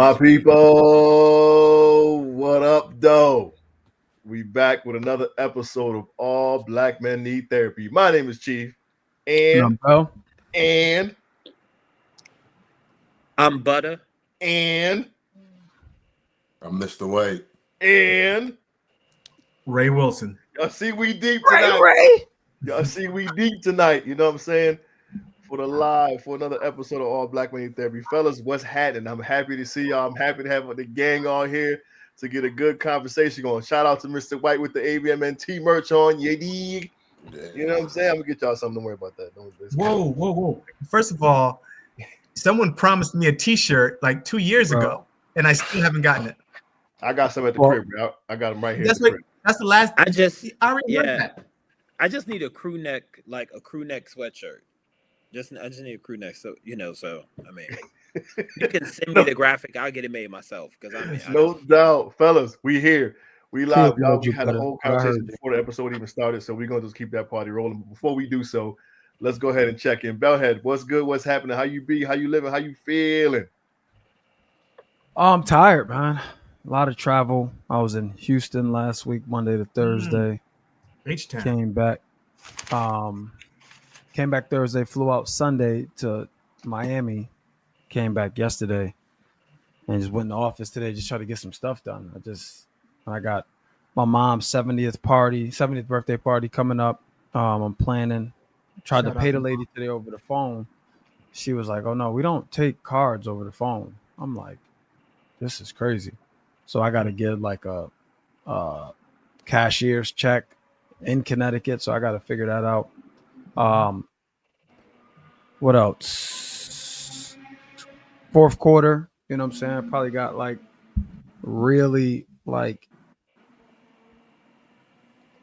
My people, what up, though? We back with another episode of All Black Men Need Therapy. My name is Chief, and and I'm Butter, and I'm Mr. White. and Ray Wilson. y'all see we deep tonight. Y'all see we deep tonight. You know what I'm saying? For another episode of All Black Men Need Therapy, fellas. What's happening? I'm happy to see y'all. I'm happy to have the gang on here to get a good conversation going. Shout out to Mr. White with the ABMNT merch on. You dig? You know what I'm saying? I'm gonna get y'all something. Don't worry about that. Whoa. First of all, someone promised me a t-shirt like 2 years ago, and I still haven't gotten it. I got some at the crib, bro. I got them right here. That's the last. I just already heard that. I just need a crew neck, like a crew neck sweatshirt. I just need a crew neck, so I mean, you can send me the graphic. I'll get it made myself because no doubt, fellas. We here. We live. Y'all, we had a whole conversation before the episode even started, so we're gonna just keep that party rolling. But before we do so, let's go ahead and check in. Bellhead, what's good? What's happening? How you be? How you living? How you feeling? I'm tired, man. A lot of travel. I was in Houston last week, Monday to Thursday. H-Town. Came back Thursday, flew out Sunday to Miami, came back yesterday, and just went in the office today, just try to get some stuff done. I got my mom's 70th birthday party coming up. I'm planning. Tried to pay the lady today over the phone. She was like, "Oh no, we don't take cards over the phone." I'm like, "This is crazy." So I got to get like a cashier's check in Connecticut. So I got to figure that out. What else? Fourth quarter, you know what I'm saying? I probably got really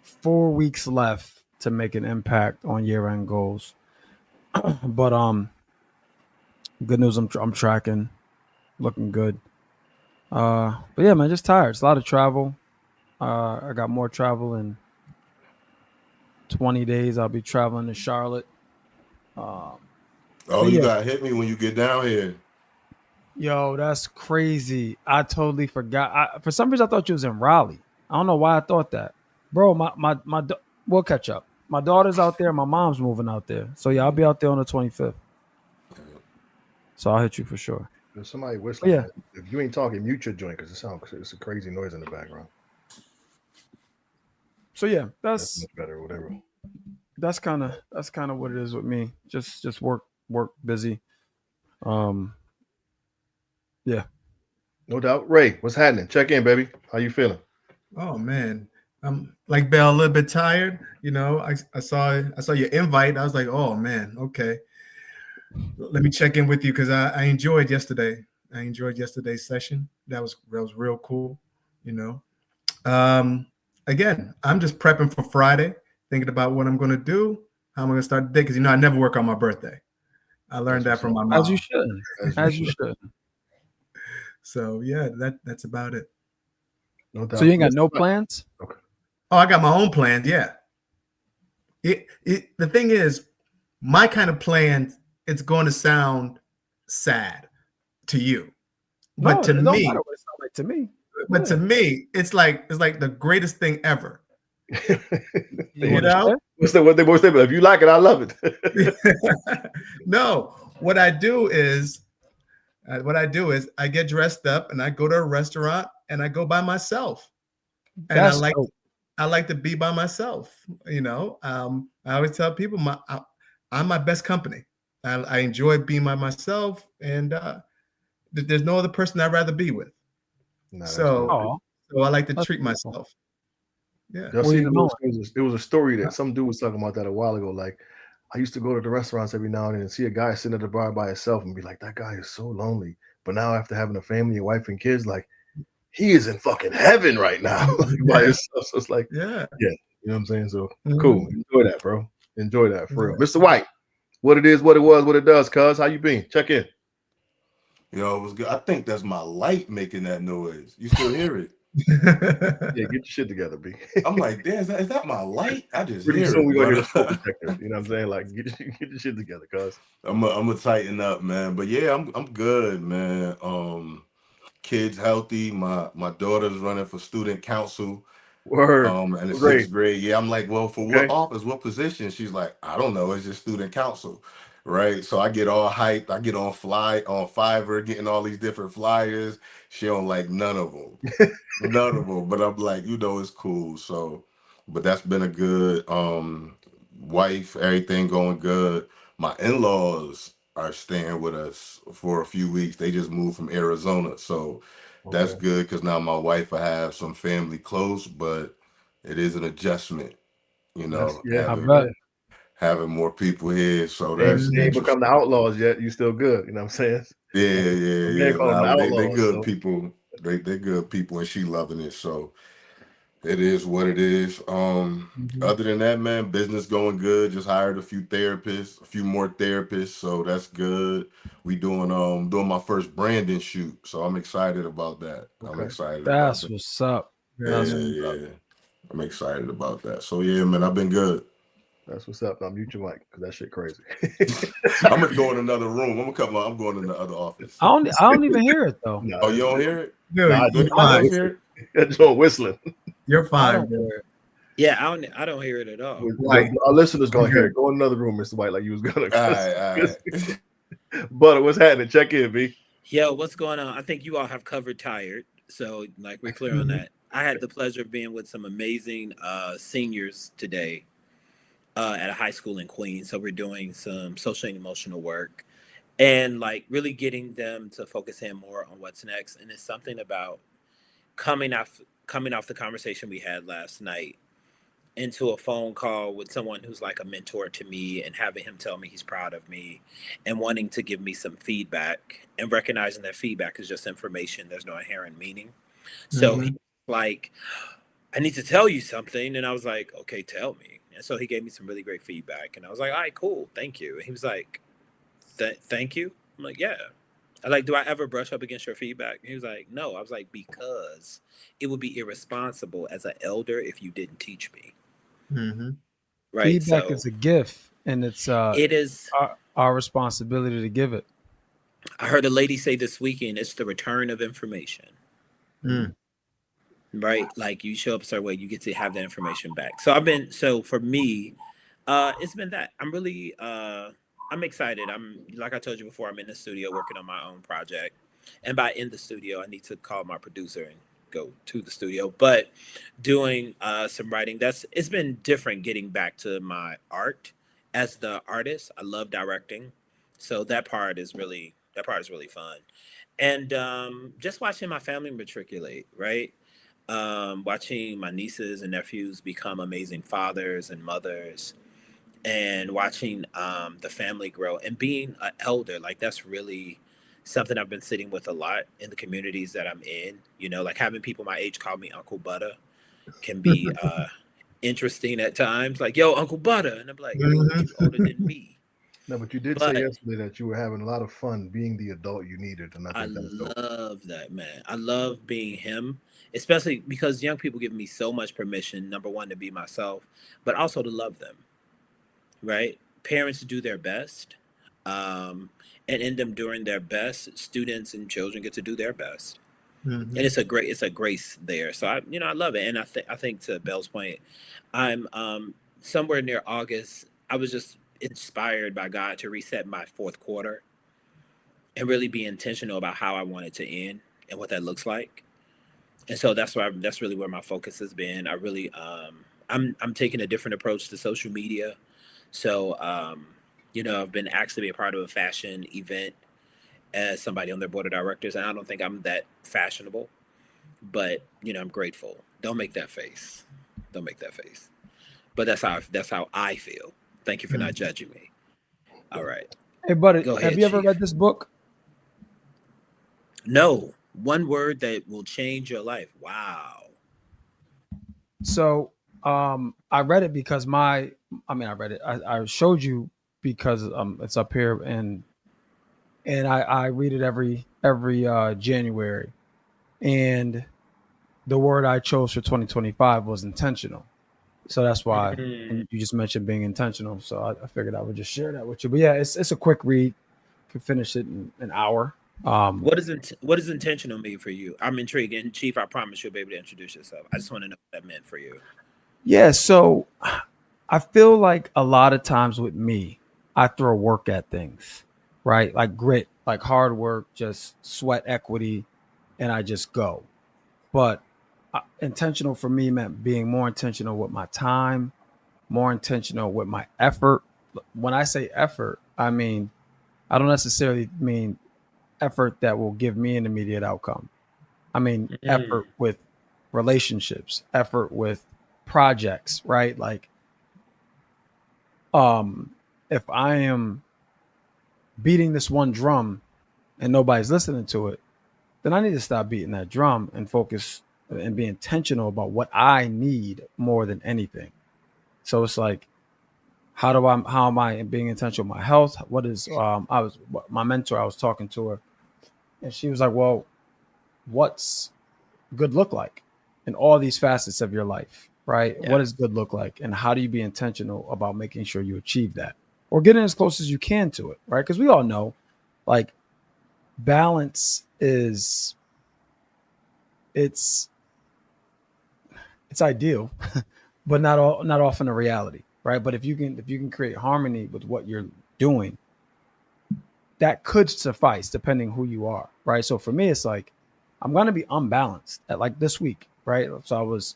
4 weeks left to make an impact on year-end goals. But good news, I'm tracking, looking good. But yeah, man, just tired. It's a lot of travel. I got more travel in 20 days. I'll be traveling to Charlotte. You gotta hit me when you get down here. Yo, that's crazy. I totally forgot. For some reason, I thought you was in Raleigh. I don't know why I thought that. Bro, we'll catch up. My daughter's out there. My mom's moving out there. So yeah, I'll be out there on the 25th. So I'll hit you for sure. There's somebody whistling. Yeah. If you ain't talking, mute your joint because it's a crazy noise in the background. So yeah, that's much better, whatever. That's kind of what it is with me. Just work busy. Yeah. No doubt. Ray, what's happening? Check in, baby. How you feeling? Oh man, I'm like Bell, a little bit tired. You know, I saw your invite. I was like, oh man, okay. Let me check in with you because I enjoyed yesterday. I enjoyed yesterday's session. That was real cool. You know, again, I'm just prepping for Friday, thinking about what I'm going to do, how I'm going to start the day because I never work on my birthday. I learned that from my mom. As you should. As you should. So yeah, that's about it. No doubt. So you ain't got no plans? Okay. Oh, I got my own plans. Yeah. The thing is, my kind of plan, it's going to sound sad to you, but to me, matter what it sounds like to me. But to me, it's like the greatest thing ever. You know, what's the if you like it, I love it. No, what I do is I get dressed up and I go to a restaurant and I go by myself. And I like to be by myself. You know, I always tell people I'm my best company. I enjoy being by myself, and there's no other person I'd rather be with. No, so I like to treat myself. Yeah. Y'all see there was a story that some dude was talking about that a while ago. Like, I used to go to the restaurants every now and then and see a guy sitting at the bar by himself and be like, that guy is so lonely. But now after having a family, a wife and kids, like, he is in fucking heaven right now by himself. So it's like, yeah, you know what I'm saying? So cool. Enjoy that, bro. Enjoy that for real. Mr. White, what it is, what it was, what it does, cuz. How you been? Check in. Yo, it was good. I think that's my light making that noise. You still hear it? Yeah, get your shit together, B. I'm like, damn, is that my light? I just pretty hear soon it. We gonna hear the detector. You know what I'm saying? Like, get your shit together, cuz. I'm gonna tighten up, man. But yeah, I'm good, man. kids healthy. My daughter's running for student council. Word. In the Great. 6th grade. Yeah, I'm like, well, for what Okay. office, what position? She's like, I don't know. It's just student council, right? So I get all hyped. I get on Fiverr, getting all these different flyers. She don't like none of them, none of them. But I'm like, it's cool. So, but that's been a good wife. Everything going good. My in-laws are staying with us for a few weeks. They just moved from Arizona, so that's Okay. good because now my wife will have some family close, but it is an adjustment, That's I having bet. yeah. more people here. So They ain't, that's they ain't become the interesting. outlaws yet. You still good. You know what I'm saying? Yeah, yeah, My man yeah. call them the Nah, they outlaws. good So people. They good people, and she loving it. So it is what it is. Mhm. Other than that, man, business going good. Just hired a few therapists, a few more therapists, so that's good. We doing my first branding shoot, so I'm excited about that. I'm okay. excited about That's that. what's up. Yeah, That's Yeah. what's up. yeah. I'm excited about that. So yeah, man, I've been good. That's what's up. Now mute your mic because that shit crazy. I'm gonna go in another room. I'm going in the other office. I don't even hear it though. Nah, Oh, you don't hear it? nah, Dude, Do you're that anybody joint fine. else whistling. hear it? That joint whistling. You're I fine, don't bro. hear it. Yeah, I don't hear it at all. White. Our listeners gonna hear Good. it. Go in another room, Mr. White, like you was gonna. All right, all right. But what's happening? Check in, B. Yo, what's going on? I think you all have covered tired, so like we're clear on Mhm. that. I had the pleasure of being with some amazing seniors today at a high school in Queens. So we're doing some social and emotional work and like really getting them to focus in more on what's next. And it's something about coming off the conversation we had last night into a phone call with someone who's like a mentor to me and having him tell me he's proud of me and wanting to give me some feedback and recognizing that feedback is just information. There's no inherent meaning. So Mhm. he like, I need to tell you something. And I was like, okay, tell me. And so he gave me some really great feedback. And I was like, all right, cool. Thank you. And he was like, thank you. I'm like, yeah. I like, do I ever brush up against your feedback? And he was like, no. I was like, because it would be irresponsible as an elder if you didn't teach me. Mhm. Right. Feedback So is a gift, and it's it is. our responsibility to give it. I heard a lady say this weekend, it's the return of information. Mm. Right. Like you show up a certain way, you get to have that information back. So for me, it's been that. I'm excited. I'm like I told you before, I'm in the studio working on my own project. And by in the studio, I need to call my producer and go to the studio. But doing some writing, it's been different getting back to my art as the artist. I love directing. So that part is really fun. And just watching my family matriculate, right? Watching my nieces and nephews become amazing fathers and mothers, and watching the family grow and being an elder, like that's really something I've been sitting with a lot in the communities that I'm in. Like having people my age call me Uncle Butter can be interesting at times. Like, yo, Uncle Butter, and I'm like, dude, you older than Mhm. me. No, but you did say But yesterday that you were having a lot of fun being the adult you needed, and I I think that's dope. love that, man. I love being him, especially because young people give me so much permission, number one, to be myself, but also to love them, right? Parents do their best. Um, and in them doing their best, students and children get to do their best. And Mhm. it's a grace there. So I love it. And I think to Bell's point, I'm somewhere near August, I was just inspired by God to reset my fourth quarter and really be intentional about how I want it to end and what that looks like. And so that's really where my focus has been. I really I'm taking a different approach to social media. So I've been asked to be a part of a fashion event as somebody on their board of directors, and I don't think I'm that fashionable, but I'm grateful. Don't make that face. Don't make that face. But that's how I feel. Thank you for not Mhm. judging me. All right. Hey, buddy, Go have ahead, you ever read Chief. this book? No. One word that will change your life. Wow. So, I read it because I read it. I showed you because it's up here, and I read it every January, and the word I chose for 2025 was intentional. So that's why, Mm. and you just mentioned being intentional. So I figured I would just share that with you. But yeah, it's a quick read. Could finish it in an hour. What does intentional mean for you? I'm intrigued, and Chief, I promise you'll be able to introduce yourself. I just want to know what that meant for you. Yeah, so I feel like a lot of times with me, I throw work at things, right? Like grit, like hard work, just sweat equity, and I just go. But intentional for me meant being more intentional with my time, more intentional with my effort. When I say effort, I mean, I don't necessarily mean effort that will give me an immediate outcome. I mean, Mm. effort with relationships, effort with projects, right? Like, um, if I am beating this one drum and nobody's listening to it, then I need to stop beating that drum and focus and be intentional about what I need more than anything. So it's like, how am I being intentional with my health? What is I was my mentor, I was talking to her and she was like, well, what's good look like in all these facets of your life, right? Yeah. What does good look like? And how do you be intentional about making sure you achieve that or getting as close as you can to it, right? Because we all know like balance is it's it's ideal, but not often a reality, right? But if you can create harmony with what you're doing, that could suffice depending who you are, right? So for me, it's like I'm gonna be unbalanced at like this week, right? So I was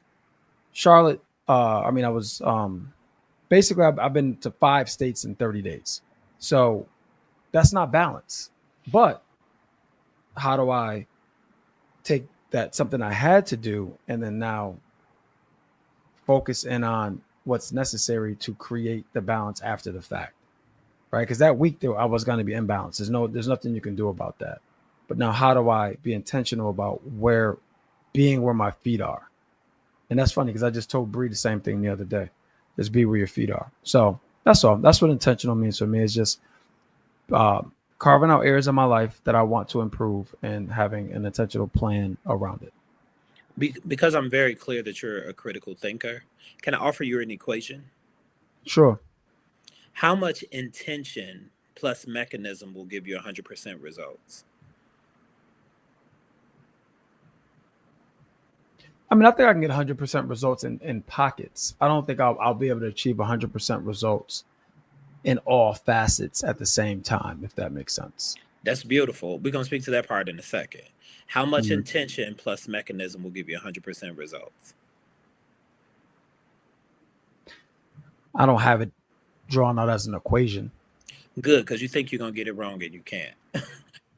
Charlotte. I mean, I was basically I've been to 5 states in 30 days, so that's not balance. But how do I take that something I had to do and then now focus in on what's necessary to create the balance after the fact, right? Because that week there I was going to be imbalanced. There's nothing you can do about that. But now, how do I be intentional about where my feet are? And that's funny because I just told Bree the same thing the other day. Just be where your feet are. So that's all. That's what intentional means for me. Is just uh, carving out areas of my life that I want to improve and having an intentional plan around it. Because I'm very clear that you're a critical thinker, can I offer you an equation? Sure. How much intention plus mechanism will give you 100% results? I mean, I think I can get 100% results in pockets. I don't think I'll be able to achieve 100% results in all facets at the same time, if that makes sense. That's beautiful. We're going to speak to that part in a second. How much Mhm. intention plus mechanism will give you 100% results? I don't have it drawn out as an equation. Good, because you think you're going to get it wrong and you can't.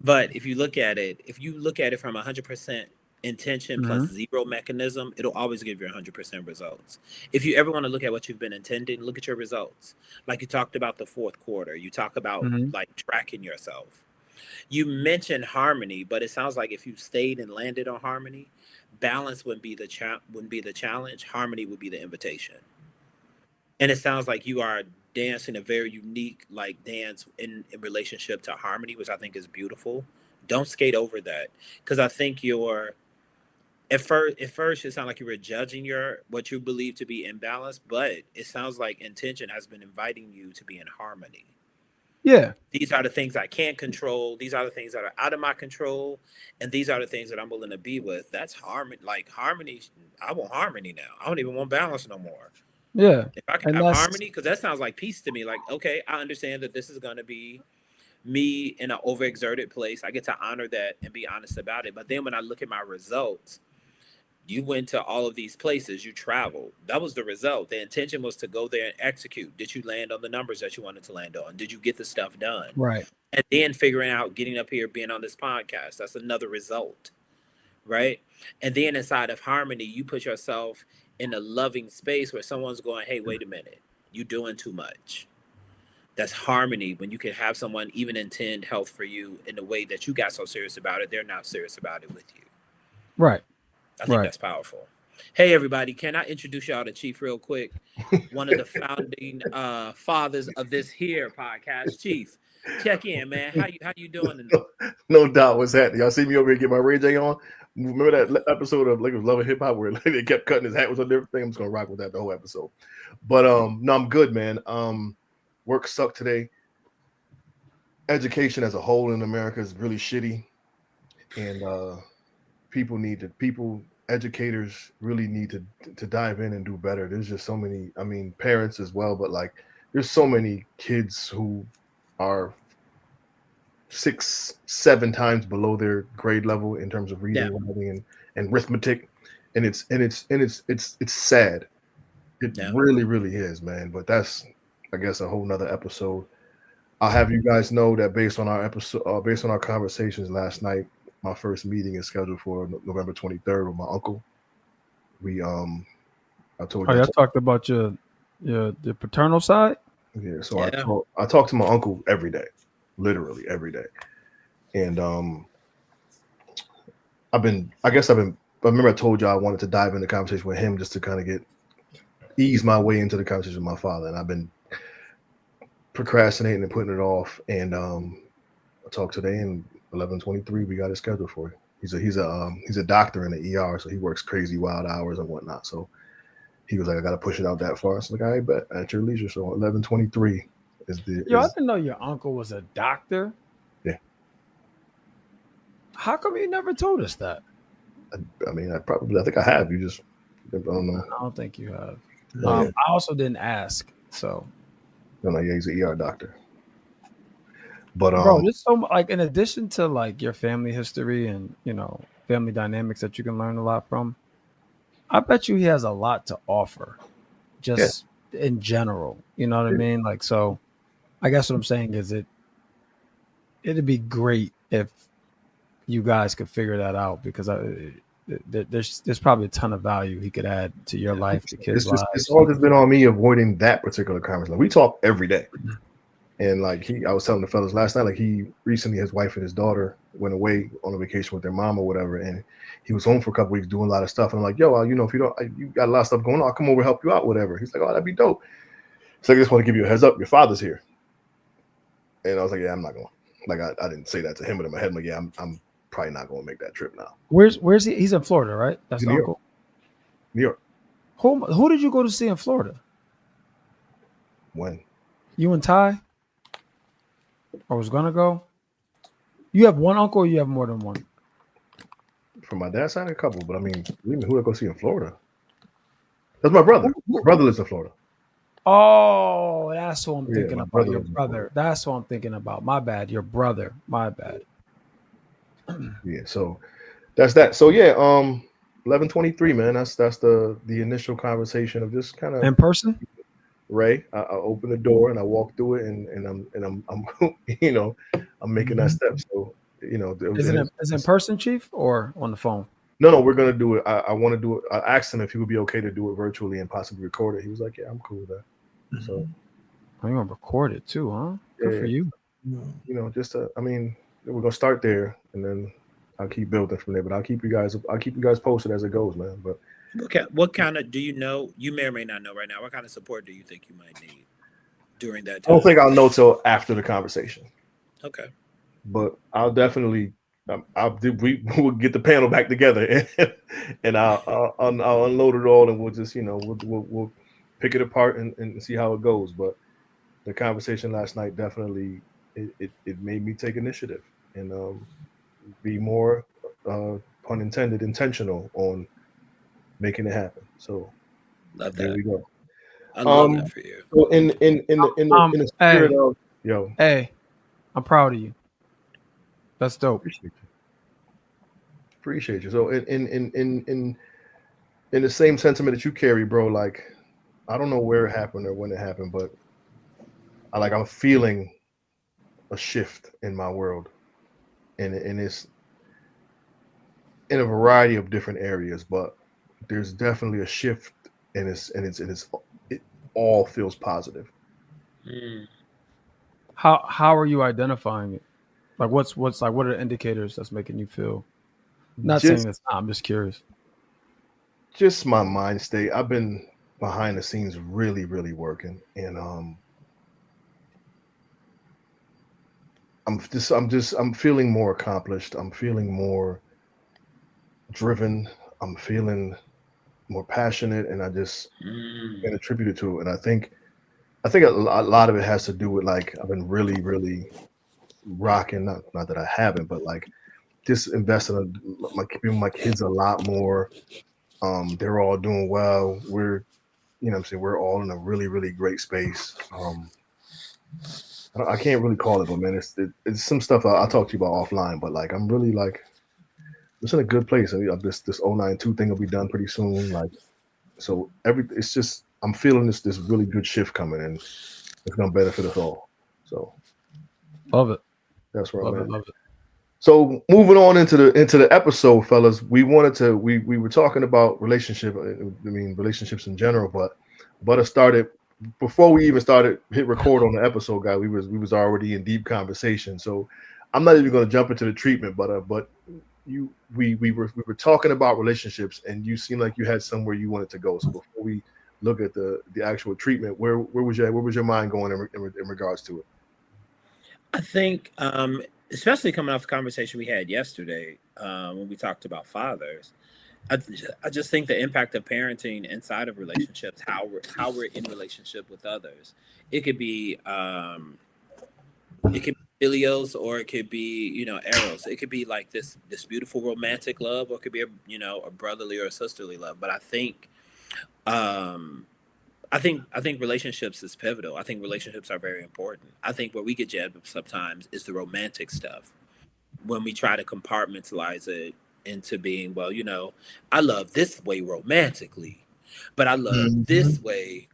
But if you look at it from 100% intention plus Hmm. zero mechanism, it'll always give you 100% results. If you ever want to look at what you've been intending, look at your results. Like you talked about the fourth quarter, you talk about Hmm. like tracking yourself. You mentioned harmony, but it sounds like if you stayed and landed on harmony, balance wouldn't be the challenge. Harmony would be the invitation. And it sounds like you are dancing a very unique like dance in relationship to harmony, which I think is beautiful. Don't skate over that because I think you're at first it sounded like you were judging your what you believe to be imbalanced, but it sounds like intention has been inviting you to be in harmony. Yeah. These are the things I can't control. These are the things that are out of my control, and these are the things that I'm willing to be with. That's harmony. Like harmony, I want harmony now. I don't even want balance no more. Yeah. If I can And have that's harmony, because that sounds like peace to me. Like, okay, I understand that this is going to be me in an overexerted place. I get to honor that and be honest about it. But then when I look at my results, you went to all of these places, you traveled. That was the result. The intention was to go there and execute. Did you land on the numbers that you wanted to land on? Did you get the stuff done? right. And then figuring out getting up here, being on this podcast, that's another result, right? And then inside of harmony, you put yourself in a loving space where someone's going, hey, wait a minute, you doing too much. That's harmony when you can have someone even intend health for you in the way that you got so serious about it, they're not serious about it with you. Right. I think Right. that's powerful. Hey everybody, can I introduce y'all to Chief real quick? One of the founding fathers of this here podcast. Chief, check in, man. How you doing tonight? No doubt what's happening. Y'all see me over here get my Ray J on? Remember that episode of like it was Love and Hip Hop where like, they kept cutting his hat was on different thing? I'm just gonna rock with that the whole episode. But no, I'm good, man. Work sucked today. Education as a whole in America is really shitty. and educators really need to dive in and do better. There's just so many. I mean, parents as well, but like, there's so many kids who are 6, 7 times below their grade level in terms of reading, Yeah. writing, and arithmetic, and it's sad. It Yeah. really, really is, man. But that's, I guess, a whole nother episode. I'll have you guys know that based on our conversations last night, my first meeting is scheduled for November 23rd with my uncle. We I told Oh, you, y'all talked about your paternal side. yeah. So Yeah. I talk to my uncle every day, literally every day, and I remember I told you I wanted to dive into conversation with him just to kind of ease my way into the conversation with my father, and I've been procrastinating and putting it off. And I talked today, and 11:23 we got it scheduled for. He's a doctor in the ER, so he works crazy wild hours and whatnot. So he was like, I got to push it out that far. So like, I bet at your leisure. So 11:23 Yo, I is didn't know your uncle was a doctor. yeah. How come you never told us that? I mean, I think I have. You just, I don't know. I don't think you have. Oh, yeah. I also didn't ask. So, No, yeah, he's an ER doctor. But bro, there's so like in addition to like your family history and family dynamics that you can learn a lot from. I bet you he has a lot to offer, yeah, just in general. You know what I mean? Like, so I guess what I'm saying is it'd be great if you guys could figure that out because there's probably a ton of value he could add to your life, the kids' it's lives. all just been on me avoiding that particular conversation. We talk every day. And like I was telling the fellas last night, like he recently, his wife and his daughter went away on a vacation with their mom or whatever, and he was home for a couple weeks doing a lot of stuff. And I'm like, yo, if you don't, you got a lot of stuff going on, I'll come over and help you out, whatever. He's like, oh, that'd be dope. So I just want to give you a heads up, your father's here. And I was like, yeah, I'm not going. Like I didn't say that to him, but in my head, I'm like, yeah, I'm probably not going to make that trip now. Where's he? He's in Florida, right? That's the uncle. New York. Who did you go to see in Florida? When? You and Ty? Or was gonna go? You have one uncle or you have more than one? From my dad's side, a couple, but I mean, who I go see in Florida? That's my brother. My brother lives in Florida. Oh, that's who I'm thinking about. Your lives in brother. Florida. That's who I'm thinking about. My bad. Your brother. My bad. Yeah, so that's that. So yeah, 11:23, man. That's the initial conversation of just kind of In person? Ray. I open the door and I walk through it, and I'm I'm making that step. So Is it in person, Chief, or on the phone? No, we're gonna do it. I want to do it. I asked him if he would be okay to do it virtually and possibly record it. He was like, yeah, I'm cool with that. So Oh, you want to record it too, huh? Good for you. just I mean, we're gonna start there, and then I'll keep building from there. But I'll keep you guys posted as it goes, man. But What kind of, do you know? You may or may not know right now. What kind of support do you think you might need during that I time? don't think I'll know till after the conversation. Okay. But I'll definitely we will get the panel back together, and I'll unload it all, and we'll just we'll pick it apart and see how it goes. But the conversation last night definitely it made me take initiative and be more pun intended intentional on making it happen. So Love there that. we go. I love that for you. So in the spirit of Hey, I'm proud of you. That's dope. Appreciate you. So in the same sentiment that you carry, bro, like I don't know where it happened or when it happened, but I'm feeling a shift in my world, and it's in a variety of different areas, but there's definitely a shift, and it all feels positive. How are you identifying it? Like what's like what are the indicators that's making you feel? Not saying it's not, I'm just curious. Just my mind state. I've been behind the scenes really, really working, and I'm feeling more accomplished. I'm feeling more driven. I'm feeling more passionate, and I just can attribute it to it. And I think a lot of it has to do with like I've been really, really rocking. Not that I haven't, but like just invest in my kids a lot more. They're all doing well. We're, you know what I'm saying, we're all in a really, really great space. I can't really call it, but man, it's some stuff I'll talk to you about offline. But like, I'm really like, it's in a good place. This 092 thing will be done pretty soon. Like, so it's just, I'm feeling this really good shift coming, and it's gonna benefit us all. So Love it. that's where Love I'm it. at. Love it. So moving on into the episode, fellas, we were talking about relationships in general, but it started before we even started hit record on the episode, guy. We was already in deep conversation. So I'm not even going to jump into the treatment, but we were talking about relationships, and you seemed like you had somewhere you wanted to go. So before we look at the actual treatment, where was your mind going in regards to it? I think, especially coming off the conversation we had yesterday when we talked about fathers, I just think the impact of parenting inside of relationships, how we're in relationship with others. It could be filials, or it could be eros. It could be like this beautiful romantic love, or it could be a brotherly or a sisterly love. But um, I think relationships is pivotal. I think relationships are very important. I think where we get jabbed up sometimes is the romantic stuff, when we try to compartmentalize it into being, well, I love this way romantically, but I love this way,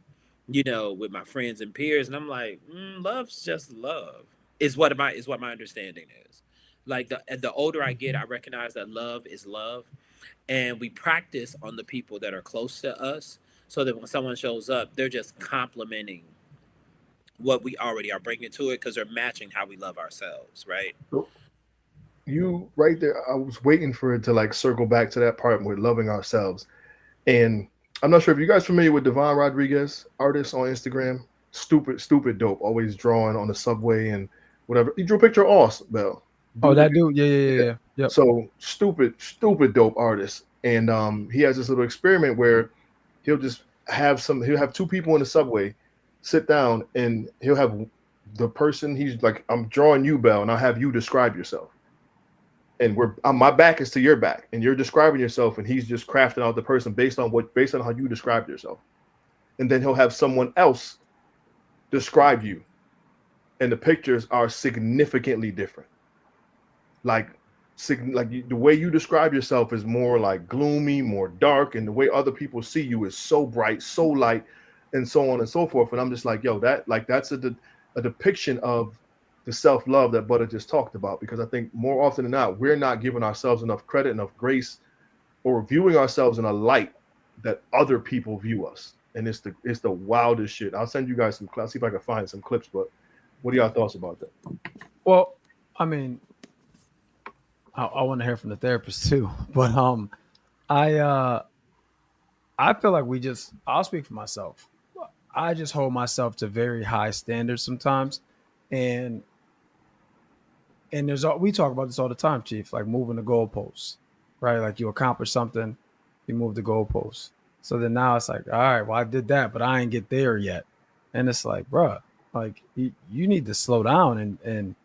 with my friends and peers. And I'm like, love's just love. Is what my understanding is. Like the older I get, I recognize that love is love, and we practice on the people that are close to us, so that when someone shows up, they're just complimenting what we already are bringing to it, because they're matching how we love ourselves, right? You right there. I was waiting for it to like circle back to that part with loving ourselves. And I'm not sure if you guys familiar with Devon Rodriguez, artist on Instagram. Stupid dope. Always drawing on the subway and whatever. He drew a picture of Oz Bell. Oh, Dude, that dude. Yeah. yeah. Yep. So stupid dope artist. And he has this little experiment where he'll have two people in the subway sit down, and he'll have the person, he's like, I'm drawing you, Bell, and I'll have you describe yourself, and my back is to your back, and you're describing yourself, and he's just crafting out the person based on how you described yourself, and then he'll have someone else describe you, and the pictures are significantly different. Like the way you describe yourself is more like gloomy, more dark, and the way other people see you is so bright, so light, and so on and so forth. And I'm just like, yo, that's a depiction of the self-love that Butter just talked about. Because I think more often than not, we're not giving ourselves enough credit, enough grace, or viewing ourselves in a light that other people view us. And it's the wildest shit. I'll send you guys some clips. See if I can find some clips. But what are y'all thoughts about that? Well, I mean, I want to hear from the therapist too, but I I feel like I'll speak for myself. I just hold myself to very high standards sometimes, and we talk about this all the time, Chief. Like moving the goalposts, right? Like you accomplish something, you move the goalposts. So then now it's like, all right, well I did that, but I ain't get there yet, and it's like, bruh, like you need to slow down and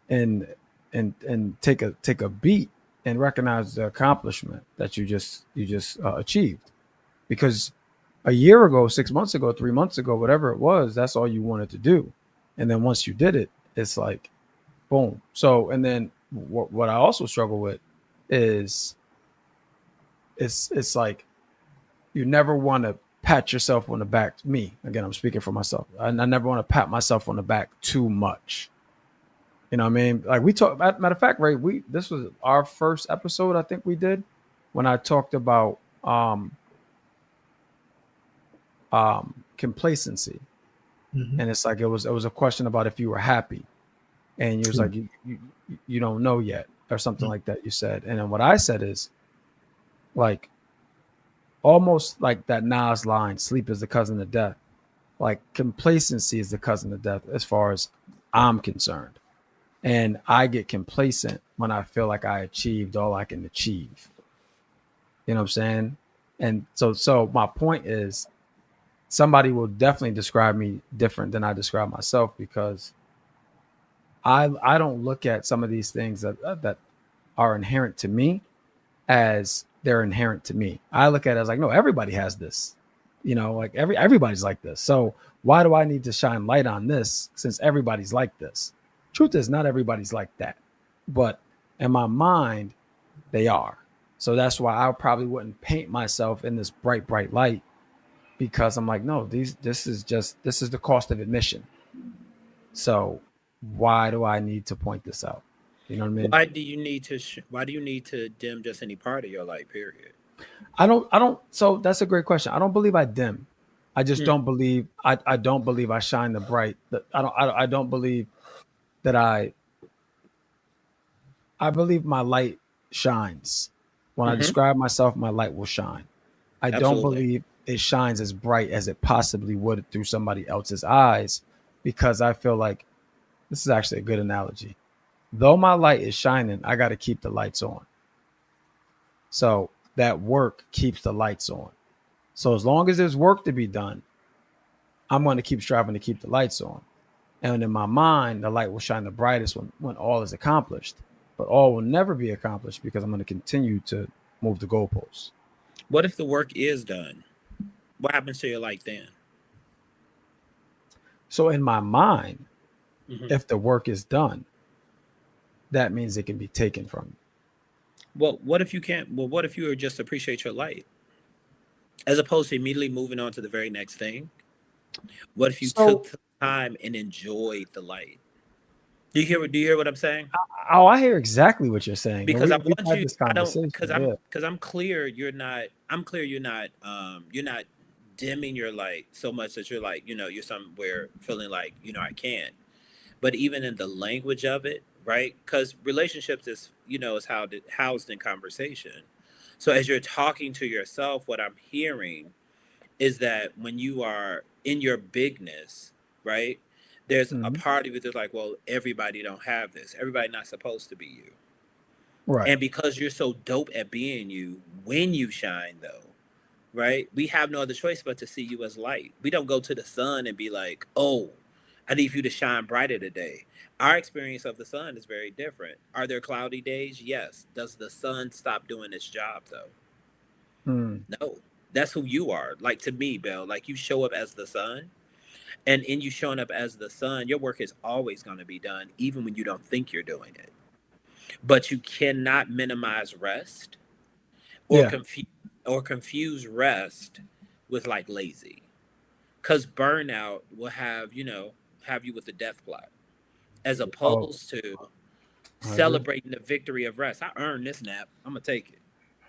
and take a beat and recognize the accomplishment that you just achieved, because a year ago, 6 months ago, 3 months ago, whatever it was, that's all you wanted to do, and then once you did it, it's like boom. So and then what I also struggle with is it's like you never want to pat yourself on the back. Me again, I'm speaking for myself. I never want to pat myself on the back too much. You know what I mean? Like we talked, matter of fact, right? This was our first episode, I think we did, when I talked about complacency. And it's like it was a question about if you were happy. And you was like, you don't know yet, or something like that, you said. And then what I said is like almost like that Nas line, sleep is the cousin of death. Like complacency is the cousin of death as far as I'm concerned. And I get complacent when I feel like I achieved all I can achieve. You know what I'm saying? And so my point is somebody will definitely describe me different than I describe myself, because I don't look at some of these things that are inherent to me as they're inherent to me. I look at it as like, no, everybody has this. You know, like everybody's like this. So why do I need to shine light on this since everybody's like this? Truth is, not everybody's like that. But in my mind, they are. So that's why I probably wouldn't paint myself in this bright, bright light because I'm like, no, this is the cost of admission. So why do I need to point this out? You know what I mean? Why do you need to dim just any part of your light? Period. I don't so that's a great question. I don't believe I dim. I just Mm, don't believe I don't believe I shine the bright. I don't believe that I believe my light shines. When I hmm. describe myself, my light will shine. I don't Absolutely. believe it shines as bright as it possibly would through somebody else's eyes because I feel like this is actually a good analogy. Though my light is shining, I got to keep the lights on. So that work keeps the lights on. So as long as there's work to be done, I'm going to keep striving to keep the lights on. And in my mind, the light will shine the brightest when all is accomplished. But all will never be accomplished because I'm going to continue to move the goalposts. What if the work is done? What happens to your light then? So in my mind, Hmm. if the work is done, that means it can be taken from you. Well, what if you can't? Well, what if you were just appreciate your light as opposed to immediately moving on to the very next thing? What if you took So, the time and enjoyed the light? Do you hear what I'm saying? oh, I hear exactly what you're saying, and Because I we've want had you. this I don't conversation. Yeah. because I'm clear. I'm clear. You're not dimming your light so much that you're like you're somewhere feeling like I can't. But even in the language of it, right? Because relationships is how housed in conversation. So as you're talking to yourself, what I'm hearing is that when you are in your bigness, right? There's a Hmm. part of you that's like, well, everybody don't have this. Everybody not supposed to be you. Right. And because you're so dope at being you, when you shine though, right? We have no other choice but to see you as light. We don't go to the sun and be like, oh, I need you to shine brighter today. Our experience of the sun is very different. Are there cloudy days? Yes. Does the sun stop doing its job though? Mm. No. That's who you are. Like to me, Bill, like you show up as the sun, and in you showing up as the sun, your work is always going to be done, even when you don't think you're doing it. But you cannot minimize rest or Yeah. confuse rest with like lazy. Because burnout will have you with the death plot, as Oh, opposed to I agree. celebrating the victory of rest. I earned this nap. I'm gonna take it.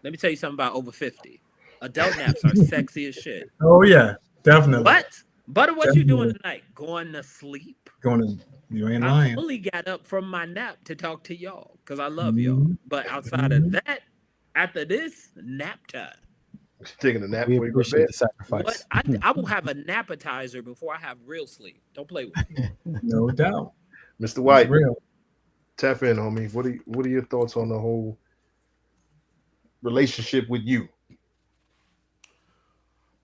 Let me tell you something about over 50. Adult naps are sexy as shit. Oh yeah, definitely, What? But what you doing definitely tonight? Going to sleep? going to. You ain't I lying. only got up from my nap to talk to y'all because I love y'all. Mhm, But outside of mhm. that, after this, nap time. Taking a nap We before you go to appreciate bed. the What sacrifice. I will have an appetizer before I have real sleep. Don't play with me. No doubt, Mr. it's White, real. tap in, homie. What are your thoughts on the whole relationship with you?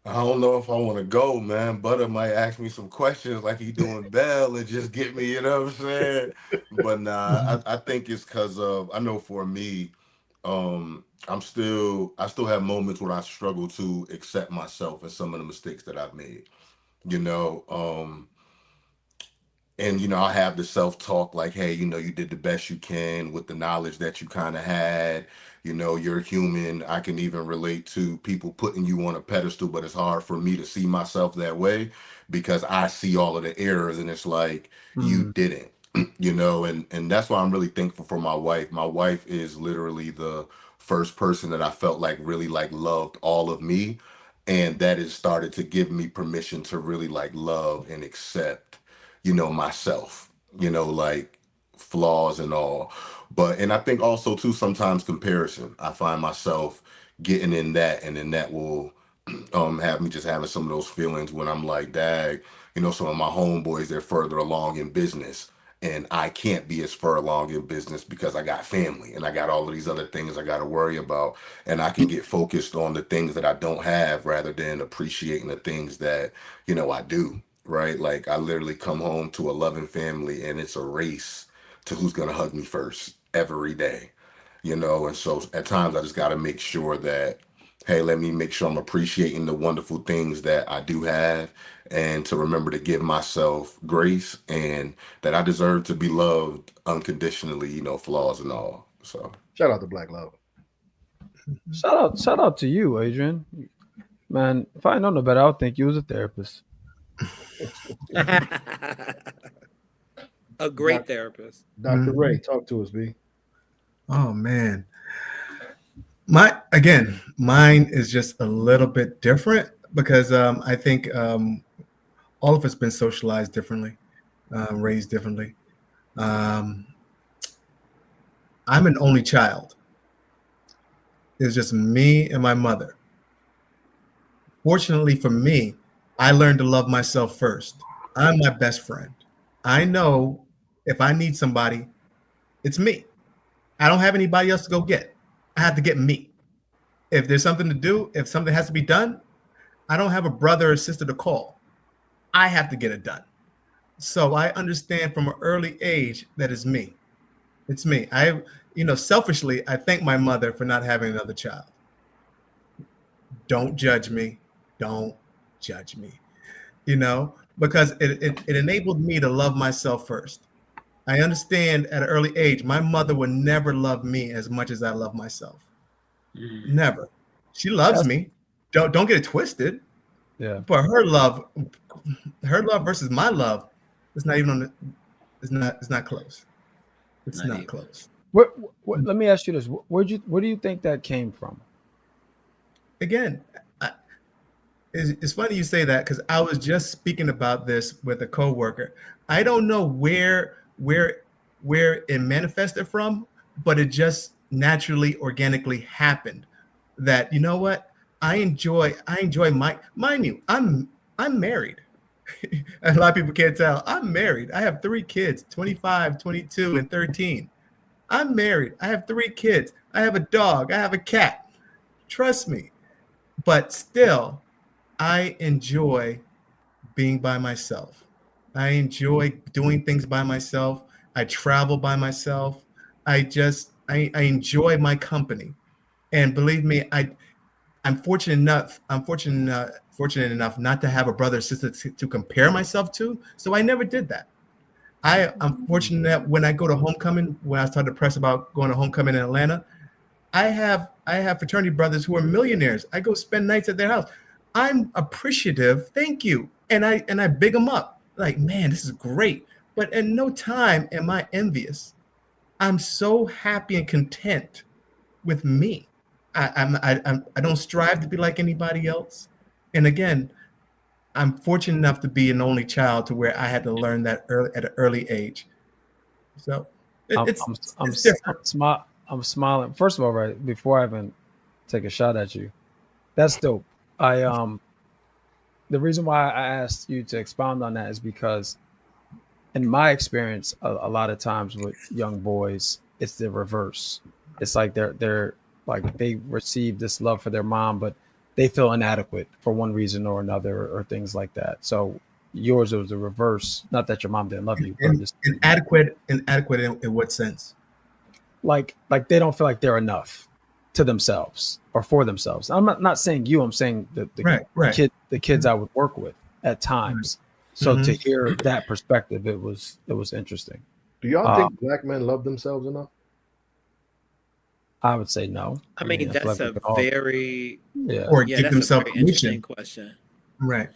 I don't know if I want to go, man. Butter might ask me some questions like he doing Bell and just get me, you know what I'm saying? But nah, Mhm. I think it's because of, I know for me, I still have moments where I struggle to accept myself and some of the mistakes that I've made. You know, and I have the self-talk like, hey, you did the best you can with the knowledge that you kind of had. You're human. I can even relate to people putting you on a pedestal, but it's hard for me to see myself that way because I see all of the errors and it's like you Mm. didn't. And that's why I'm really thankful for my wife. My wife is literally the first person that I felt like really like loved all of me, and that has started to give me permission to really like love and accept myself, like flaws and all. And I think also too, sometimes comparison. I find myself getting in that, and then that will have me just having some of those feelings when I'm like, dag, some of my homeboys, they're further along in business. And I can't be as far along in business because I got family and I got all of these other things I got to worry about. And I can get focused on the things that I don't have rather than appreciating the things that, I do. Right. Like I literally come home to a loving family and it's a race to who's going to hug me first every day. you know. And so at times I just got to make sure that, hey, let me make sure I'm appreciating the wonderful things that I do have, and to remember to give myself grace, and that I deserve to be loved unconditionally, you know, flaws and all. So Shout out to Black Love. Shout out to you, Adrian. Man, if I know no better, I would think you was a therapist. A great therapist. Dr. Ray, talk to us, B. Oh man, mine is just a little bit different because I think all of us been socialized differently, raised differently. Um, I'm an only child. It's just me and my mother. Fortunately for me, I learned to love myself first. I'm my best friend. I know if I need somebody, it's me. I don't have anybody else to go get. I have to get me. If there's something to do, if something has to be done, I don't have a brother or sister to call. I have to get it done. So I understand from an early age that it's me. It's me. Selfishly, I thank my mother for not having another child. Don't judge me. Don't judge me. Because it enabled me to love myself first. I understand at an early age, my mother would never love me as much as I love myself. Never. She loves me. Don't get it twisted. Yeah. But her love versus my love, it's not even on the, it's not close. It's not close. Let me ask you this: where do you think that came from? Again, it's funny you say that because I was just speaking about this with a coworker. I don't know where it manifested from, but it just naturally, organically happened. That, you know what, I enjoy mind you, I'm married. A lot of people can't tell. I'm married. I have 3 kids, 25, 22, and 13. I'm married. I have 3 kids. I have a dog. I have a cat. Trust me. But still, I enjoy being by myself. I enjoy doing things by myself. I travel by myself. I enjoy my company. And believe me, I'm fortunate enough not to have a brother or sister to compare myself to. So I never did that. I'm fortunate that when I go to homecoming, when I started to press about going to homecoming in Atlanta, I have fraternity brothers who are millionaires. I go spend nights at their house. I'm appreciative. Thank you. And I big them up. Like, man, this is great. But at no time am I envious. I'm so happy and content with me. I don't strive to be like anybody else. And again, I'm fortunate enough to be an only child to where I had to learn that at an early age. So it's different. I'm smiling. First of all, right before I even take a shot at you, that's dope. The reason why I asked you to expound on that is because, in my experience, a lot of times with young boys, it's the reverse. It's like they're like they receive this love for their mom, but they feel inadequate for one reason or another, or things like that. So yours was the reverse. Not that your mom didn't love you, but just Inadequate in what sense? like they don't feel like they're enough to themselves or for themselves. I'm not saying you. I'm saying the right. the kids I would work with at times. So to hear that perspective, it was interesting. Do y'all think black men love themselves enough? I would say no. I mean, that's a very or give that's themselves a very permission. interesting question. Right.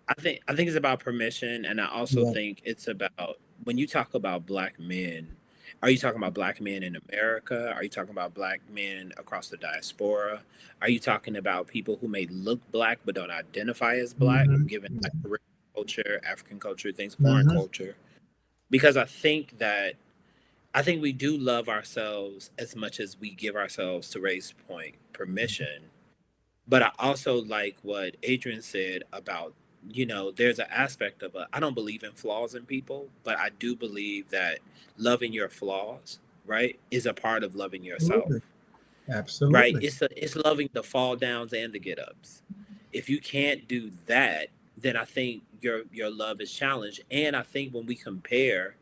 I think it's about permission, and I also think it's about, when you talk about black men, are you talking about black men in America? Are you talking about black men across the diaspora? Are you talking about people who may look black but don't identify as black, given like Caribbean culture, African culture, things, foreign culture? Because I think we do love ourselves as much as we give ourselves, to Ray's point, permission. But I also like what Adrian said about, there's an aspect of I don't believe in flaws in people, but I do believe that loving your flaws, right, is a part of loving yourself. Absolutely. Right? It's loving the fall downs and the get ups. If you can't do that, then I think your love is challenged. And I think when we compare,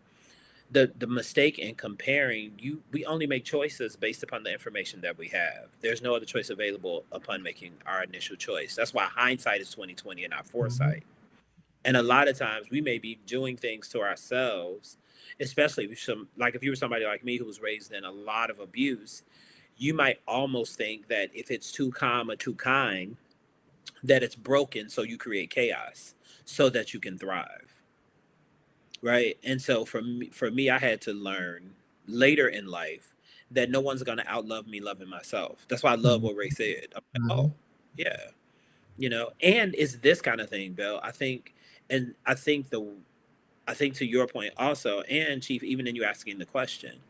the mistake in comparing, we only make choices based upon the information that we have. There's no other choice available upon making our initial choice. That's why hindsight is 2020 and not Mhm. foresight. And a lot of times we may be doing things to ourselves, especially if if you were somebody like me who was raised in a lot of abuse, you might almost think that if it's too calm or too kind, that it's broken, so you create chaos so that you can thrive. Right. And so for me, I had to learn later in life that no one's gonna outlove me loving myself. That's why I love Mhm. what Ray said. I'm like, Mhm. oh, yeah. And it's this kind of thing, Bill. I think to your point also, and Chief, even in you asking the question,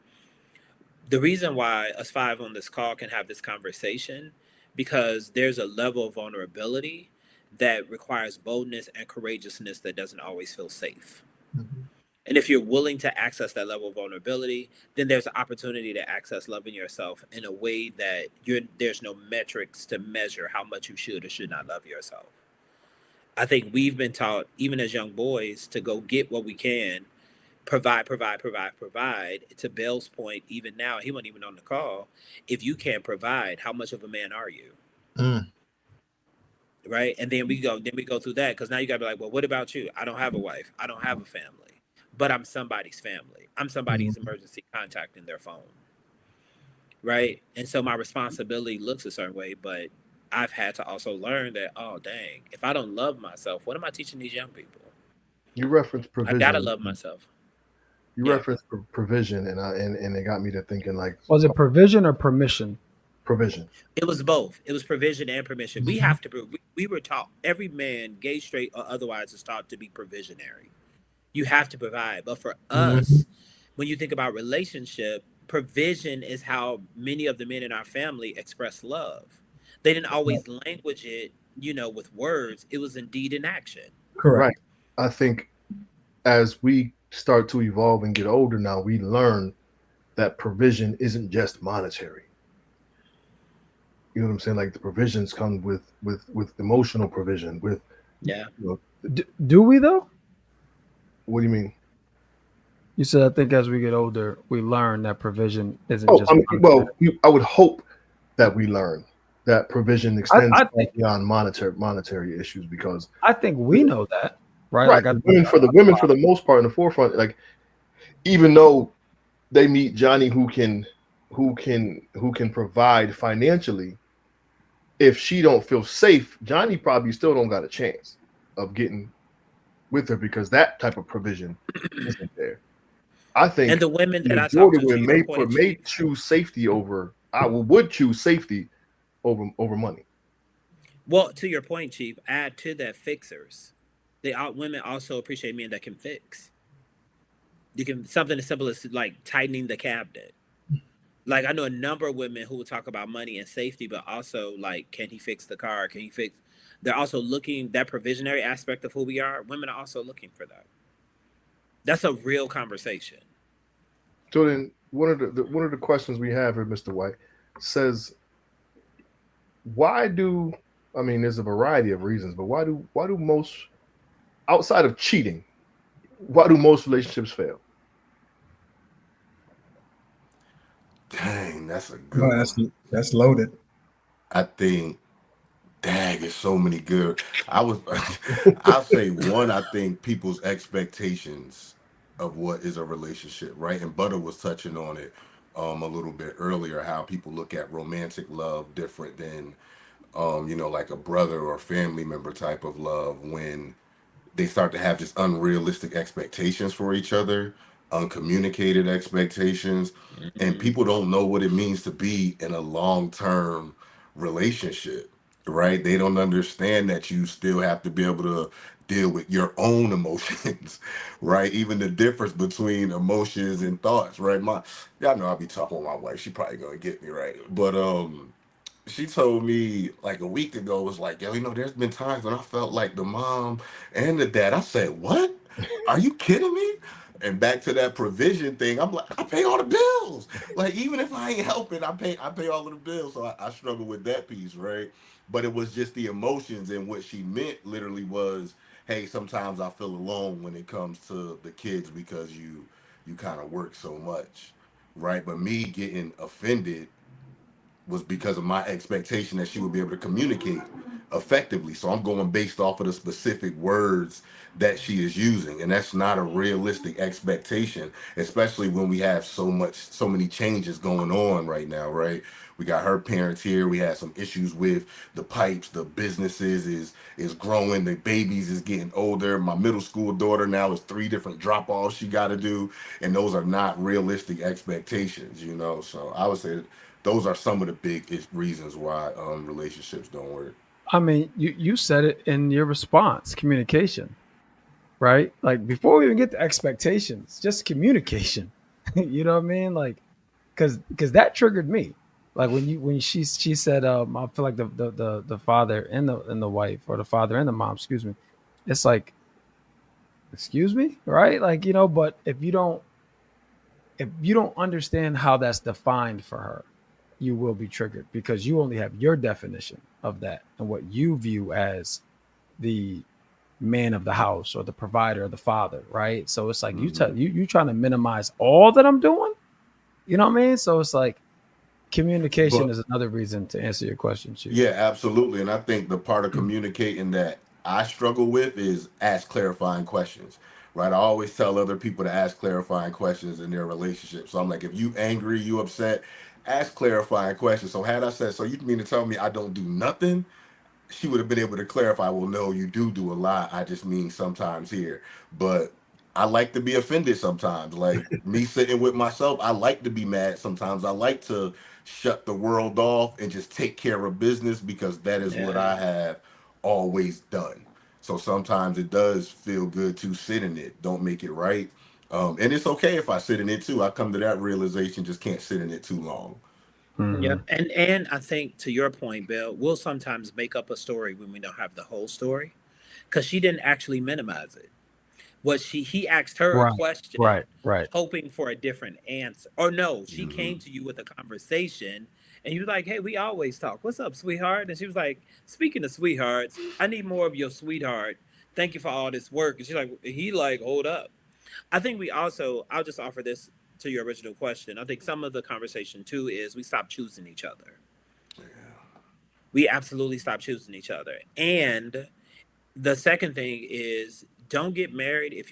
the reason why us five on this call can have this conversation, because there's a level of vulnerability that requires boldness and courageousness that doesn't always feel safe. Mhm. And if you're willing to access that level of vulnerability, then there's an opportunity to access loving yourself in a way that there's no metrics to measure how much you should or should not love yourself. I think we've been taught, even as young boys, to go get what we can, provide, provide, provide, provide. To Bill's point, even now, he wasn't even on the call. If you can't provide, how much of a man are you? Mm. Right? And then we go through that, because now you gotta be like, well, what about you? I don't have a wife. I don't have a family, but I'm somebody's family. I'm somebody's Mhm. emergency contact in their phone. Right? And so my responsibility looks a certain way, but I've had to also learn that, oh dang, if I don't love myself, what am I teaching these young people? You referenced I gotta provision. love myself. You Yeah. referenced provision, and it got me to thinking like Was it provision or permission? provision. It was both. It was provision and permission. We Mhm. have to. We were taught. Every man, gay, straight, or otherwise, is taught to be provisionary. You have to provide. But for Mhm. us, when you think about relationship, provision is how many of the men in our family express love. They didn't always language it, with words. It was indeed in action. Right. Correct. I think as we start to evolve and get older now, we learn that provision isn't just monetary. You know what I'm saying? Like the provisions come with emotional provision. With Yeah. you know, Do we though? what do you mean? You said I think as we get older, we learn that provision isn't Oh, just I mean, monetary. well, I would hope that we learn that provision I, extends I far think beyond monetary issues because I think we know that, right? right, Like I the think women for the women for the most part in the forefront, like even though they meet Johnny who can provide financially, if she don't feel safe, Johnny probably still don't got a chance of getting with her because that type of provision isn't there. I And think the women the that I talk majority of to women your point, may Chief. choose safety over. Would choose safety over money. Well, to your point, Chief, add to that fixers. Women also appreciate men that can fix. You can something as simple as like tightening the cabinet. Like I know a number of women who will talk about money and safety, but also like, can he fix the car? Can he fix? They're also looking that provisionary aspect of who we are. Women are also looking for that. That's a real conversation. So then, one of the questions we have here, Mr. White, says, why do I mean? There's a variety of reasons, but why do most outside of cheating, why do most relationships fail? Dang, that's a No, good one. that's loaded. I think, dang, there's so many good. I was, I'll say one. I think people's expectations of what is a relationship, right? And Butter was touching on it a little bit earlier. How people look at romantic love different than, like a brother or family member type of love when they start to have just unrealistic expectations for each other, uncommunicated expectations, and Mhm. people don't know what it means to be in a long-term relationship, right? They don't understand that you still have to be able to deal with your own emotions, right? Even the difference between emotions and thoughts, right? Y'all know I'll be talking with my wife. She probably gonna get me right, but she told me like a week ago, was like, yo, there's been times when I felt like the mom and the dad. I said, what? Are you kidding me? And back to that provision thing, I'm like, I pay all the bills. Like, even if I ain't helping, I pay all of the bills. So I struggle with that piece, right? But it was just the emotions, and what she meant literally was, hey, sometimes I feel alone when it comes to the kids because you kind of work so much, right? But me getting offended was because of my expectation that she would be able to communicate effectively. So I'm going based off of the specific words that she is using, and that's not a realistic expectation, especially when we have so many changes going on right now, right? We got her parents here. We had some issues with the pipes. The businesses is growing. The babies is getting older. My middle school daughter now is 3 different drop offs she got to do, and those are not realistic expectations, you know. So I would say those are some of the big reasons why relationships don't work. I mean, you said it in your response, communication, right? Like before we even get to expectations, just communication. You know what I mean? Like, because that triggered me. Like when she said, I feel like the father and the wife, or the father and the mom, excuse me. It's like, excuse me, right? Like, but if you don't understand how that's defined for her, you will be triggered because you only have your definition of that and what you view as the man of the house or the provider or the father, right? So it's like Mm-hmm. you trying to minimize all that I'm doing. You know what I mean? So it's like communication But is another reason to answer your question, Chief. yeah, absolutely. And I think the part of communicating that I struggle with is ask clarifying questions. Right. I always tell other people to ask clarifying questions in their relationship. So I'm like, if you angry, you upset, ask clarifying questions. So had I said, so you mean to tell me I don't do nothing? She would have been able to clarify, well, no, you do a lot. I just mean sometimes here. But I like to be offended sometimes. Like me sitting with myself, I like to be mad sometimes. I like to shut the world off and just take care of business because that is what Yeah. I have always done. So sometimes it does feel good to sit in it. Don't make it right. And it's okay if I sit in it too. I come to that realization, just can't sit in it too long. Mm-hmm. Yep. And I think to your point, Bill, we'll sometimes make up a story when we don't have the whole story because she didn't actually minimize it. He asked her a Right, question right, right. hoping for a different answer. Or no, she Hmm. came to you with a conversation and you were like, "Hey, we always talk. What's up, sweetheart?" And she was like, "Speaking of sweethearts, I need more of your sweetheart. Thank you for all this work." And she's like, he like, "Hold up." I think we also, I'll just offer this to your original question. I think some of the conversation too is we stop choosing each other. We absolutely stop choosing each other. And the second thing is don't get married if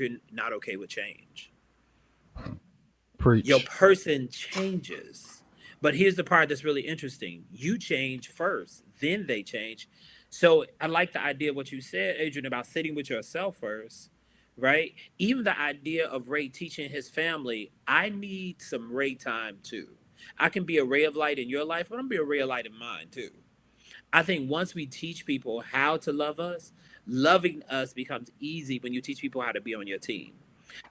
you're not okay with change. Your Preach. person changes. But here's the part that's really interesting. You change first, then they change. So I like the idea of what you said, Adrian, about sitting with yourself first, right? Even the idea of Ray teaching his family, I need some Ray time too. I can be a ray of light in your life, but I'm gonna be a ray of light in mine too. I think once we teach people how to love us, loving us becomes easy when you teach people how to be on your team.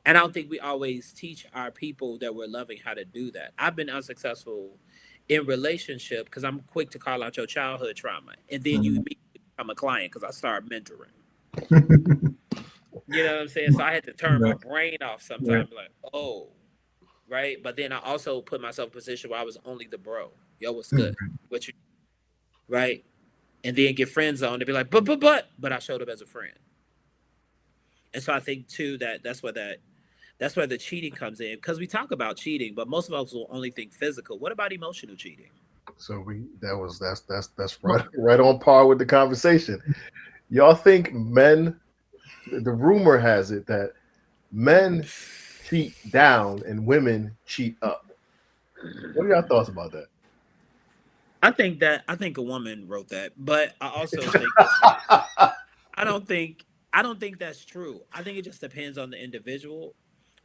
And I don't think we always teach our people that we're loving how to do that. I've been unsuccessful in relationship because I'm quick to call out your childhood trauma, and then you Mhm. immediately become a client because I start mentoring. You know what I'm saying? So I had to turn my Right, brain off right. sometimes, like, oh, right. But then I also put myself in a position where I was only the bro. Yo, what's good? What you right? And then get friends on to be like, but I showed up as a friend. And so I think too that that's where the cheating comes in because we talk about cheating, but most of us will only think physical. What about emotional cheating? So that's right on par with the conversation. Y'all think men? The rumor has it that men cheat down and women cheat up. What are y'all thoughts about I think a woman wrote that, but I also think this. that? I don't think I don't think that's true. I think it just depends on the individual.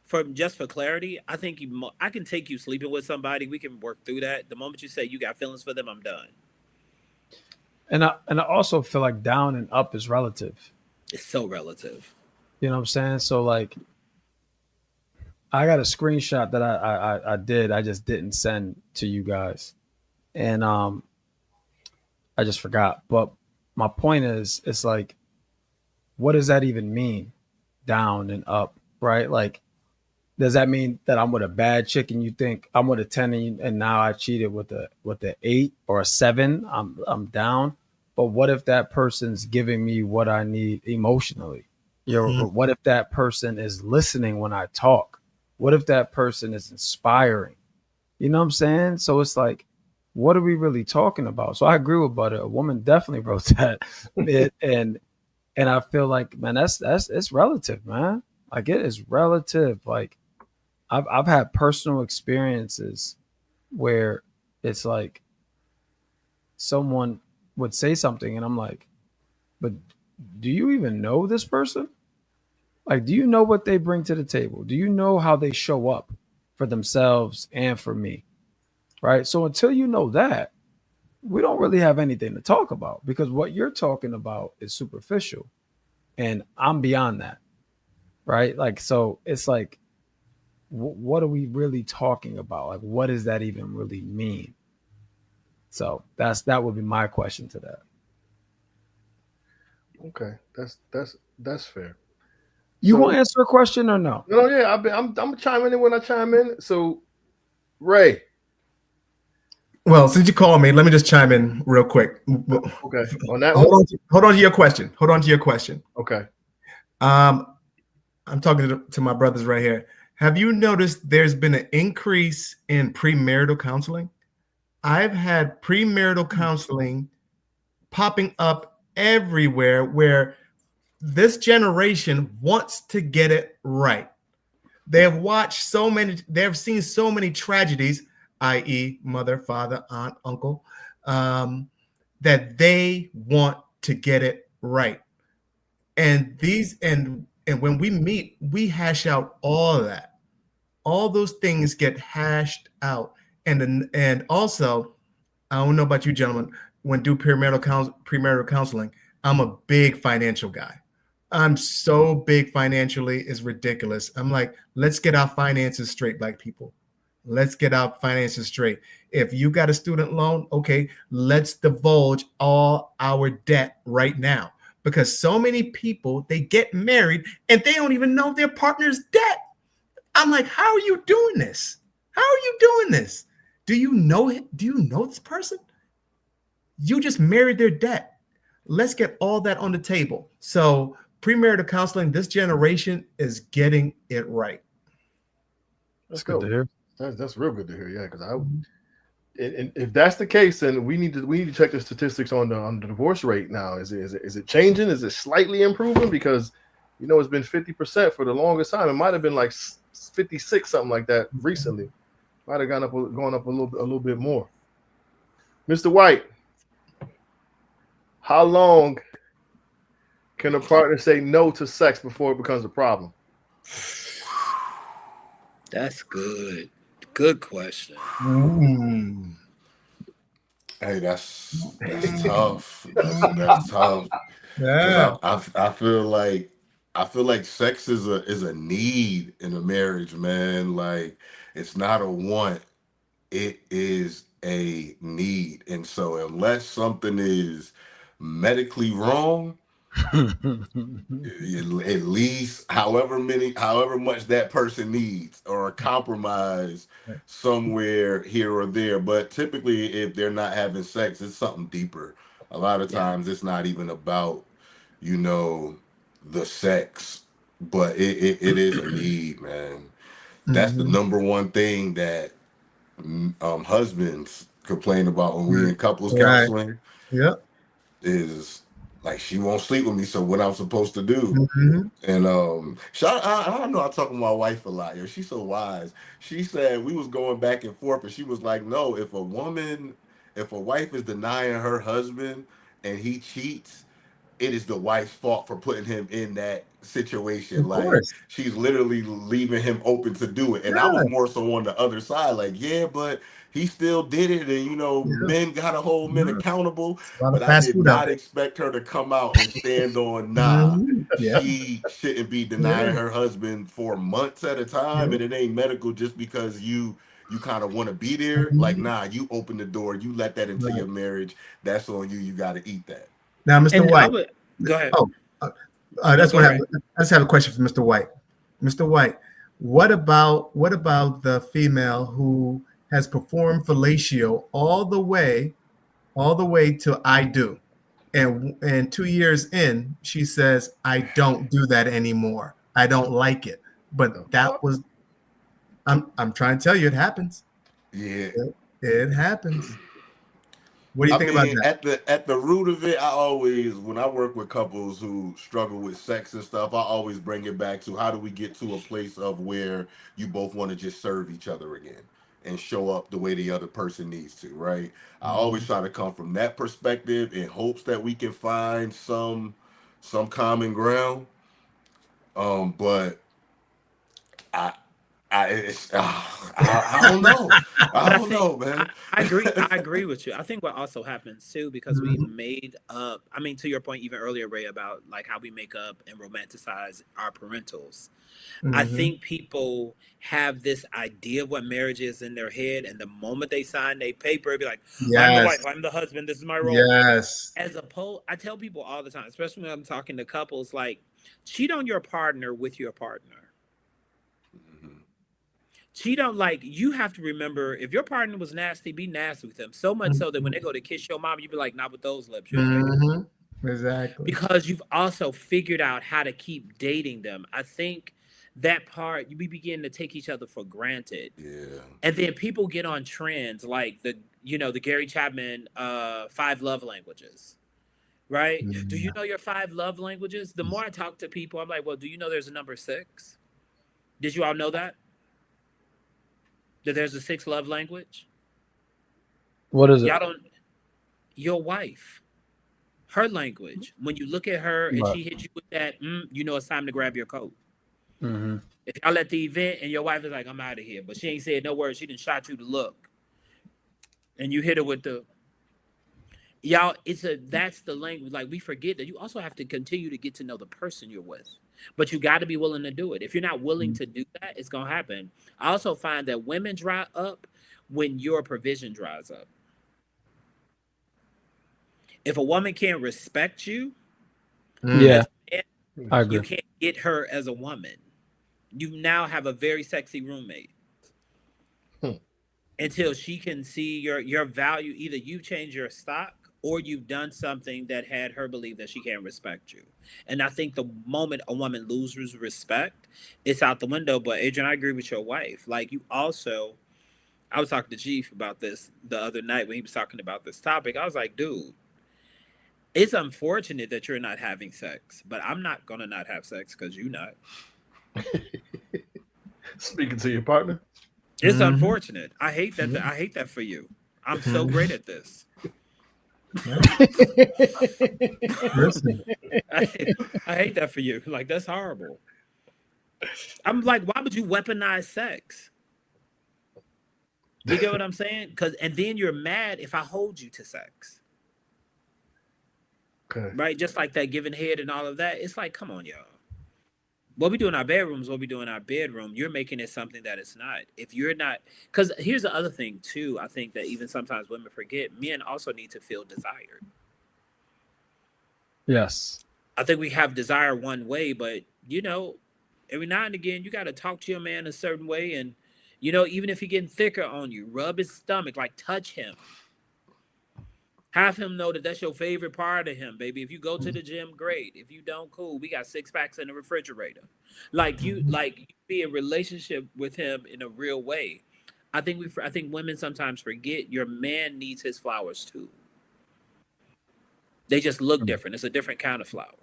For just for clarity, I think I can take you sleeping with somebody. We can work through that. The moment you say you got feelings for them, I'm done. And I also feel like down and up is relative. It's so relative. You know what I'm saying? So like I got a screenshot that I did. I just didn't send to you guys. And I just forgot. But my point is it's like what does that even mean? Down and up, right? Like does that mean that I'm with a bad chick and you think I'm with a 10 and now I cheated with a 8 or a 7? I'm down. But what if that person's giving me what I need emotionally? Mhm. What if that person is listening when I talk? What if that person is inspiring? You know what I'm saying? So it's like, what are we really talking about? So I agree with Butter. A woman definitely wrote that. And I feel like, man, that's it's relative, man. Like it is relative. Like I've had personal experiences where it's like someone would say something and I'm like, but do you even know this person? Like, do you know what they bring to the table? Do you know how they show up for themselves and for me? Right. So until you know that, we don't really have anything to talk about because what you're talking about is superficial and I'm beyond that. Right. Like, so it's like, what are we really talking about? Like, what does that even really mean? So that would be my question to that. Okay, that's fair. You So want to answer a question or no? no, yeah, I'm chiming in when I chime in. So Ray, Well, since you called me, let me just chime in real quick. okay, on that Hold one, on. Hold on to your question. Hold on to your question. okay. I'm talking to my brothers right here. Have you noticed there's been an increase in premarital counseling? I've had premarital counseling popping up everywhere where this generation wants to get it right. They have watched so many, they have seen so many tragedies, i.e., mother, father, aunt, uncle, that they want to get it right. And when we meet, we hash out all of that. All those things get hashed out. And also, I don't know about you gentlemen, when do premarital counseling, I'm a big financial guy. I'm so big financially, it's ridiculous. I'm like, let's get our finances straight, black people. Let's get our finances straight. If you got a student loan, okay, let's divulge all our debt right now. Because so many people, they get married and they don't even know their partner's debt. I'm like, how are you doing this? How are you doing this? Do you know it? Do you know this person? You just married their debt. Let's get all that on the table. So premarital counseling, this generation is getting it right. Let's That's good to go. hear. That's real good to hear. Yeah, because and if that's the case, then we need to check the statistics on the divorce rate now. Is it changing? Is it slightly improving? Because it's been 50% for the longest time. It might have been like 56, something like that recently. Might have gone up a little bit more. Mr. White, how long can a partner say no to sex before it becomes a problem? That's good. Good question. Mm. Hey, that's tough. That's tough. Because Yeah. I feel like sex is a need in a marriage, man. Like it's not a want, it is a need. And so unless something is medically wrong, at least however much that person needs, or a compromise somewhere here or there. But typically if they're not having sex, it's something deeper. A lot of Yeah. times it's not even about you know the sex, but it is a need, man. That's the Mhm. number one thing that husbands complain about when we in couples Right. counseling Yep. is like, she won't sleep with me, so what I'm supposed to do. Mhm. And I know I talk to my wife a lot. Yo, she's so wise. She said we was going back and forth, and she was like, "No, if a wife is denying her husband and he cheats, it is the wife's fault for putting him in that situation. Of Like course. she's literally leaving him open to do it." And I was Yeah. more so on the other side, like, yeah, but he still did it, and Yeah. men gotta hold men Yeah. accountable. It's a lot of But I fast did food out not there. expect her to come out and stand on, nah, Mhm. Yeah. she shouldn't be Yeah. denying her husband for months at a time, Yeah. and it ain't medical just because you kind of want to be there. Like, Mhm. nah, you open the door, you let that into Right. your marriage. That's on you. You got to eat that. Now, Mr. And I White. would go ahead. Oh, uh, No, that's go what I right. just have a question for Mr. White. Mr. White, what about the female who has performed fellatio all the way to I do, and 2 years in, she says I don't do that anymore. I don't like it. The But that fuck? was I'm trying to tell you, it happens. Yeah. It happens. What do you I think about mean, that? at the root of it, I always, when I work with couples who struggle with sex and stuff, I always bring it back to how do we get to a place of where you both want to just serve each other again and show up the way the other person needs to, right? I always Mhm. try to come from that perspective in hopes that we can find some common ground. But I I don't know. I But I don't think know, man. I agree. I agree with you. I think what also happens too, because we've Mhm. made up. I mean, to your point, even earlier, Ray, about like how we make up and romanticize our parentals. I Mhm. think people have this idea of what marriage is in their head, and the moment they sign a paper, it'd be like, "I'm the Yes. wife, I'm the husband, this is my role." Yes. As opposed, I tell people all the time, especially when I'm talking to couples, like, cheat on your partner with your partner. Mhm. Cheat on, like, you have to remember, if your partner was nasty, be nasty with them. So much so that when they go to kiss your mom, you be like, not with those lips, you'll take it. Mhm. Exactly. Because you've also figured out how to keep dating them. I think that part, we begin to take each other for granted. Yeah. And then people get on trends like the Gary Chapman 5 love languages. Right? Do you Yeah. know your 5 love languages? The more I talk to people, I'm like, well, do you know there's a number 6? Did you all know that? That there's a 6 love language? What is it? Y'all don't. Your wife, her language. When you look at her and Right. she hits you with that, you know it's time to grab your coat. Mm-hmm. If y'all at the event and your wife is like, I'm out of here, but she ain't said no words, she didn't shot you to look, and you hit her with the y'all, that's the language. Like, we forget that you also have to continue to get to know the person you're with. But you got to be willing to do it. If you're not willing to do that, it's gonna happen. I also find that women dry up when your provision dries up. If a woman can't respect you Mm. Yeah, as a man, I you agree. can't get her as a woman. You now have a very sexy roommate Hmm. until she can see your value. Either you've changed your stock or you've done something that had her believe that she can't respect you. And I think the moment a woman loses respect, it's out the window. But Adrian, I agree with your wife. Like, you also, I was talking to Chief about this the other night when he was talking about this topic. I was like, dude, it's unfortunate that you're not having sex, but I'm not gonna not have sex because you're not. Speaking to your partner. It's Mhm. unfortunate. I hate that. Yeah. I hate that for you. I'm so great Mhm. at this. Yeah. Listen. I, I hate that for you. Like, that's horrible. I'm like, why would you weaponize sex? You get what I'm saying? Because and then you're mad if I hold you to sex, Okay. right? Just like that giving head and all of that. It's like, come on, y'all. What we do in our bedrooms, what we do in our bedroom, you're making it something that it's not. If you're not, because here's the other thing too. I think that even sometimes women forget, men also need to feel desired. Yes. I think we have desire one way, but every now and again you got to talk to your man a certain way, and even if he getting thicker on you, rub his stomach, like touch him, have him know that that's your favorite part of him, baby. If you go to the gym, great. If you don't, cool. We got 6 packs in the refrigerator. Mhm. Like you be in relationship with him in a real way. I think women sometimes forget your man needs his flowers too. They just look different. It's a different kind of flower.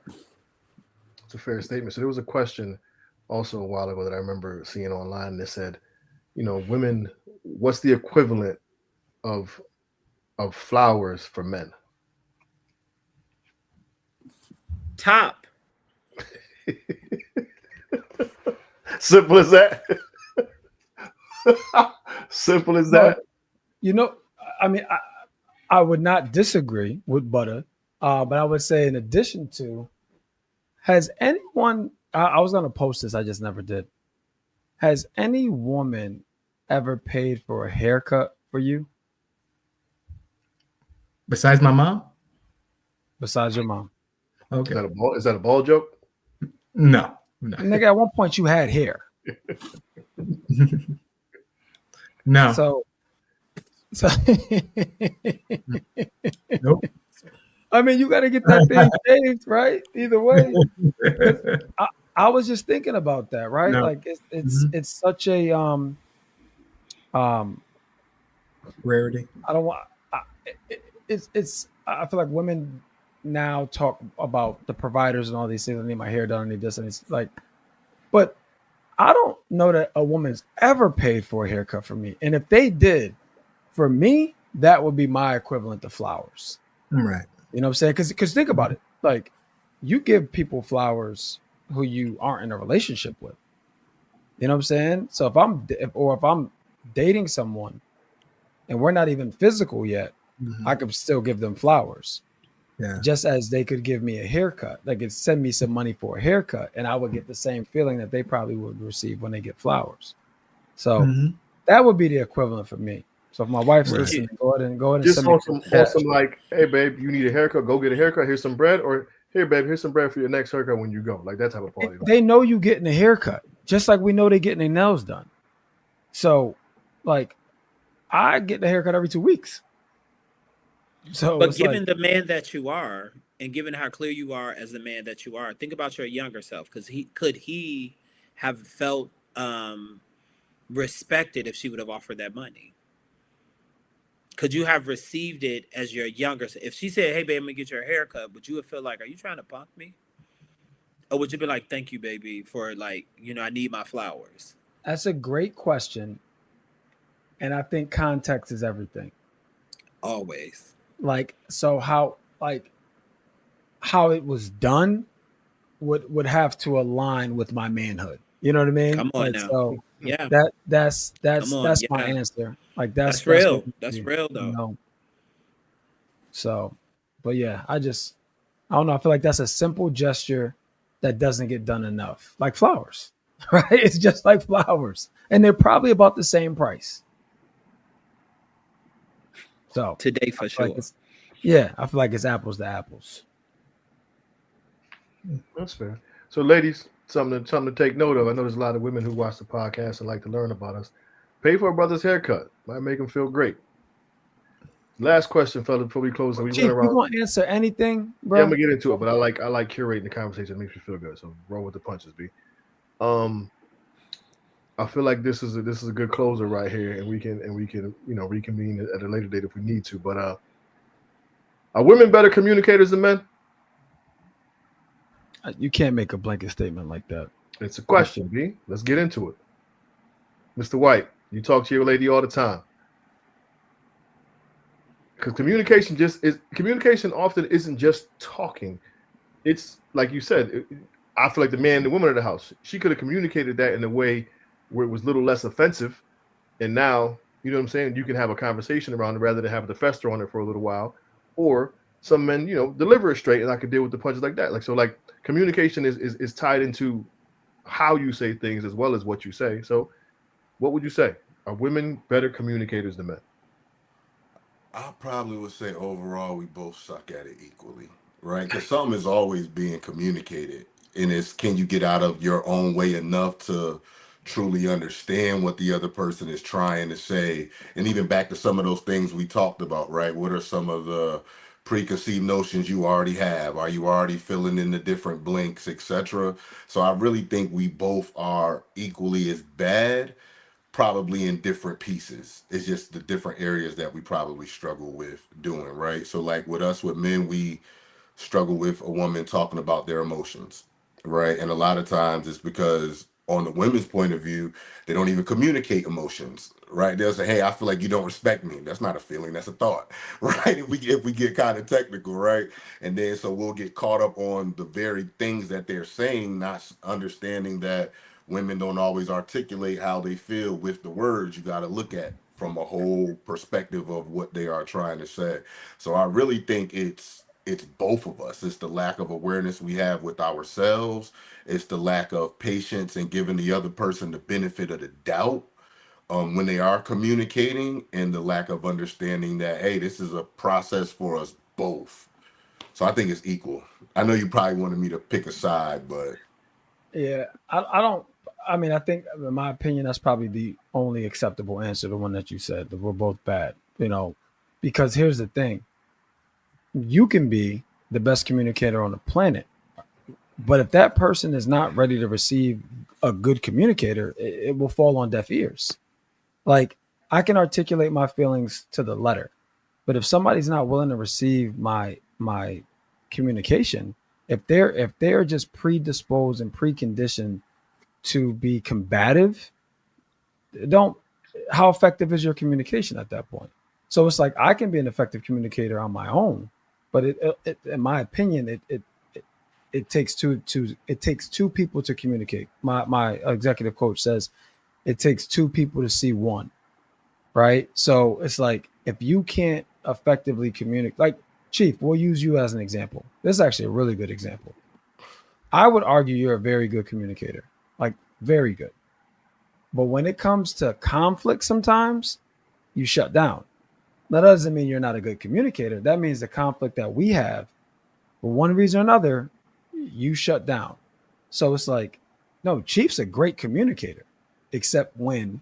It's a fair statement. So there was a question also a while ago that I remember seeing online that said, women, what's the equivalent of flowers for men? Top. Simple as that. Simple as that. But you know, I mean, I would not disagree with butter, but I would say in addition to, has anyone? I was gonna post this, I just never did. Has any woman ever paid for a haircut for you Besides my mom? besides your mom? Is Okay. that a ball? Is that a ball joke? No. No. Nigga, at one point you had hair, No. so so. Nope. I mean, you got to get that thing shaved, right? Either way, because I was just thinking about that, right? No. Like it's Mhm. it's such a Rarity. I don't want. It's. I feel like women now talk about the providers and all these things. I need my hair done. I need this, and it's like, but I don't know that a woman's ever paid for a haircut for me. And if they did, for me, that would be my equivalent to flowers. Right. You know what I'm saying? Because think about it. Like, you give people flowers who you aren't in a relationship with. You know what I'm saying? So if I'm dating someone and we're not even physical yet, I could still give them flowers. Yeah. Just as they could give me a haircut. They could send me some money for a haircut, and I would get the same feeling that they probably would receive when they get flowers. So that would be the equivalent for me. So if my wife's Right. listening, go ahead and Just send me on some like, hey babe, you need a haircut, go get a haircut, here's some bread, or here babe, here's some bread for your next haircut when you go. Like that type of party. They know you getting a haircut, just like we know they getting their nails done. So, like, I get the haircut every 2 weeks. So, but given the man that you are, and given how clear you are as the man that you are, think about your younger self. Because he have felt respected if she would have offered that money? Could you have received it as your younger self? If she said, "Hey, babe, I'm gonna get your haircut," would you have felt like, "Are you trying to punk me?" Or would you be like, "Thank you, baby, for like, I need my flowers"? That's a great question. And I think context is everything. Always. Like, so how it was done would have to align with my manhood. You know what I mean? Come on like, now. So yeah. That's my answer. Like that's real. That's real though. So, but yeah, I don't know. I feel like that's a simple gesture that doesn't get done enough. Like flowers, right? It's just like flowers, and they're probably about the same price. So today for sure. I feel like it's apples to apples. That's fair. So, ladies, something to take note of. I know there's a lot of women who watch the podcast and like to learn about us. Pay for a brother's haircut. Might make him feel great. Last question, fella, before we close. We Chief, went around. You gonna answer anything, bro? Yeah, I'm gonna get into it, but I like curating the conversation. It makes me feel good. So roll with the punches, B. I feel like this is a good closer right here, and we can reconvene at a later date if we need to. But are women better communicators than men? You can't make a blanket statement like that. It's a question, B. Let's get into it. Mr. White, you talk to your lady all the time. Because communication often isn't just talking. It's like you said, I feel like the man and the woman of the house, she could have communicated that in a way where it was a little less offensive. And now, you know what I'm saying? You can have a conversation around it rather than have to fester on it for a little while. Or some men, deliver it straight and I could deal with the punches like that. So communication is tied into how you say things as well as what you say. So what would you say? Are women better communicators than men? I probably would say overall we both suck at it equally, right? Because something is always being communicated, and it's can you get out of your own way enough to truly understand what the other person is trying to say, and even back to some of those things we talked about, right? What are some of the preconceived notions you already have? Are you already filling in the different blinks, etc.? So I really think we both are equally as bad, probably in different pieces. It's just the different areas that we probably struggle with doing, right? So like with us, with men, we struggle with a woman talking about their emotions, right? And a lot of times it's because on the women's point of view, they don't even communicate emotions, right? They'll say, "Hey, I feel like you don't respect me." That's not a feeling, that's a thought, right? If we get kind of technical, right? And then so we'll get caught up on the very things that they're saying, not understanding that women don't always articulate how they feel with the words. You got to look at from a whole perspective of what they are trying to say. So I really think it's both of us. It's the lack of awareness we have with ourselves. It's the lack of patience and giving the other person the benefit of the doubt when they are communicating, and the lack of understanding that, hey, this is a process for us both. So I think it's equal. I know you probably wanted me to pick a side, but yeah, I don't. I mean, I think, in my opinion, that's probably the only acceptable answer, the one that you said, that we're both bad. Because here's the thing: you can be the best communicator on the planet, but if that person is not ready to receive a good communicator, it will fall on deaf ears. Like, I can articulate my feelings to the letter, but if somebody's not willing to receive my communication, if they're just predisposed and preconditioned to be combative, don't how effective is your communication at that point? So it's like I can be an effective communicator on my own, but in my opinion, it takes two people to communicate. My executive coach says it takes two people to see one, right? So it's like if you can't effectively communicate, like Chief, we'll use you as an example. This is actually a really good example. I would argue you're a very good communicator, like very good. But when it comes to conflict, sometimes you shut down. That doesn't mean you're not a good communicator. That means the conflict that we have, for one reason or another, you shut down. So it's like, no, Chief's a great communicator, except when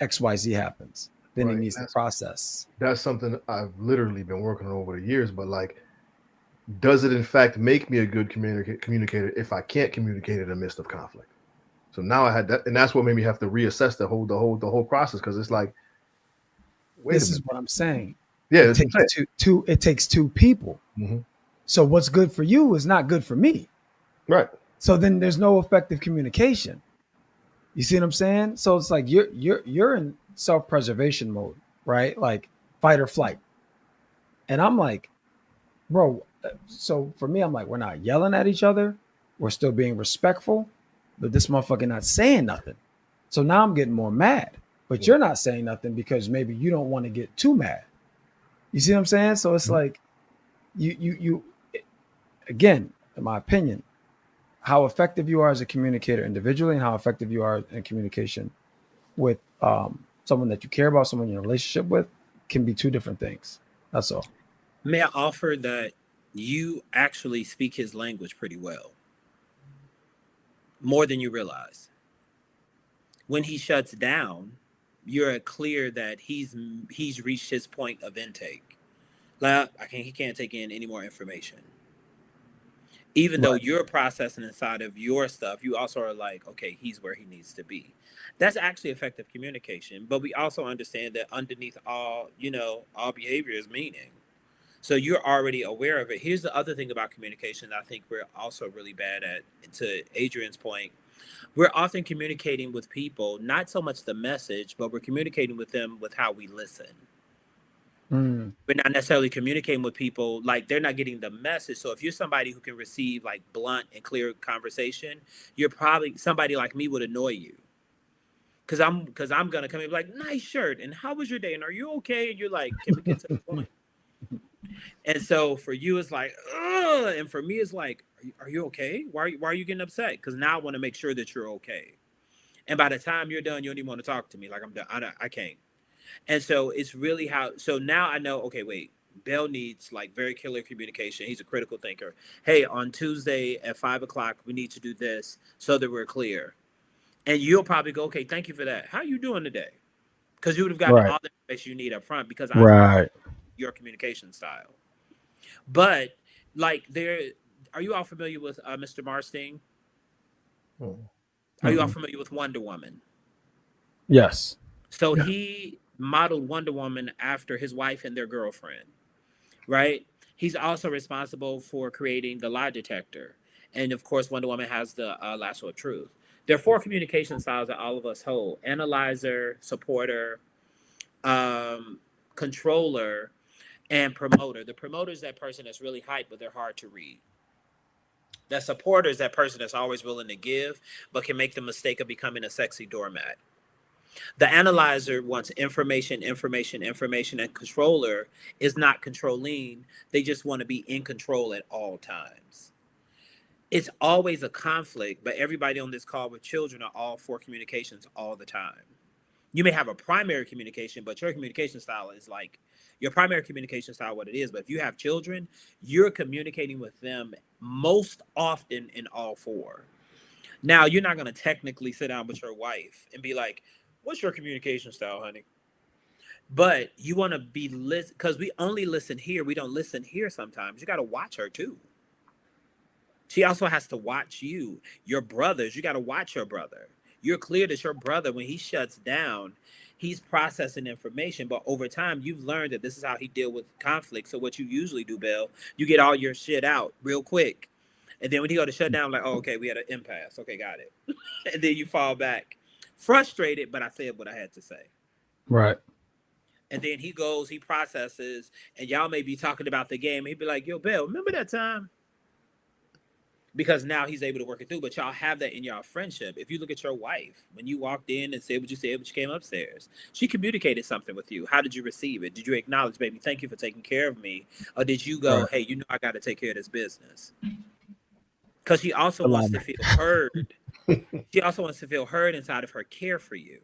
XYZ happens. Then he Right. needs to process. That's something I've literally been working on over the years. But like, does it in fact make me a good communicator if I can't communicate in the midst of conflict? So now I had that, and that's what made me have to reassess the whole process, because it's like, wait a This is minute. what I'm saying. Yeah, It that's what I'm takes two. It takes two people. Mhm. So what's good for you is not good for me. Right. So then there's no effective communication. You see what I'm saying? So it's like you're in self-preservation mode, right? Like fight or flight. And I'm like, bro, so for me, I'm like, we're not yelling at each other. We're still being respectful, but this motherfucker not saying nothing. So now I'm getting more mad. But you're not saying nothing because maybe you don't want to get too mad. You see what I'm saying? So it's like you again, in my opinion, how effective you are as a communicator individually and how effective you are in communication with someone that you care about, someone you're in a relationship with, can be two different things. That's all. May I offer that you actually speak his language pretty well, more than you realize. When he shuts down, you're clear that he's reached his point of intake. Like he can't take in any more information. Even though Right. you're processing inside of your stuff, you also are like, okay, he's where he needs to be. That's actually effective communication. But we also understand that underneath all, all behavior is meaning. So you're already aware of it. Here's the other thing about communication that I think we're also really bad at, to Adrian's point. We're often communicating with people, not so much the message, but we're communicating with them with how we listen. Mm. We're not necessarily communicating with people like they're not getting the message. So if you're somebody who can receive like blunt and clear conversation, you're probably somebody like me would annoy you. Cause I'm gonna come in and be like, nice shirt, and how was your day? And are you okay? And you're like, can we get to the point? And so for you, it's like, ugh. And for me, it's like, are you okay? Why are you getting upset? Because now I want to make sure that you're okay. And by the time you're done, you don't even want to talk to me. Like I'm done. I can't. And so it's really how. So now I know. Okay, wait. Bell needs like very clear communication. He's a critical thinker. Hey, on Tuesday at 5 o'clock, we need to do this so that we're clear. And you'll probably go, okay, thank you for that. How are you doing today? Because you would have gotten Right. all the information you need up front because I know Right. your communication style. But like are you all familiar with Mr. Marstein? Are you all Mm-mm. familiar with Wonder Woman? Yes. So Yeah. he modeled Wonder Woman after his wife and their girlfriend, right? He's also responsible for creating the lie detector. And of course, Wonder Woman has the lasso of truth. There are four communication styles that all of us hold: analyzer, supporter, controller, and promoter. The promoter is that person that's really hyped, but they're hard to read. That supporter is that person that's always willing to give, but can make the mistake of becoming a sexy doormat. The analyzer wants information, information, information, and controller is not controlling. They just want to be in control at all times. It's always a conflict, but everybody on this call with children are all for communications all the time. You may have a primary communication, but your communication style is like your primary communication style, what it is. But if you have children, you're communicating with them most often in all four. Now, you're not going to technically sit down with your wife and be like, what's your communication style, honey? But you want to be listen because we only listen here. We don't listen here sometimes. You got to watch her too. She also has to watch you. Your brothers, you got to watch your brother. You're clear that your brother, when he shuts down, he's processing information, but over time you've learned that this is how he deal with conflict. So what you usually do, Bill, you get all your shit out real quick. And then when he go to shut down, like, oh, okay, we had an impasse. Okay, got it. And then you fall back frustrated, but I said what I had to say. Right. And then he goes, he processes, and y'all may be talking about the game. He'd be like, yo, Bill, remember that time? Because now he's able to work it through. But y'all have that in y'all friendship. If you look at your wife, when you walked in and said what you said when you came upstairs, she communicated something with you. How did you receive it? Did you acknowledge, baby, thank you for taking care of me? Or did you go, hey, you know I got to take care of this business? Because she also wants to feel heard. She also wants to feel heard inside of her care for you.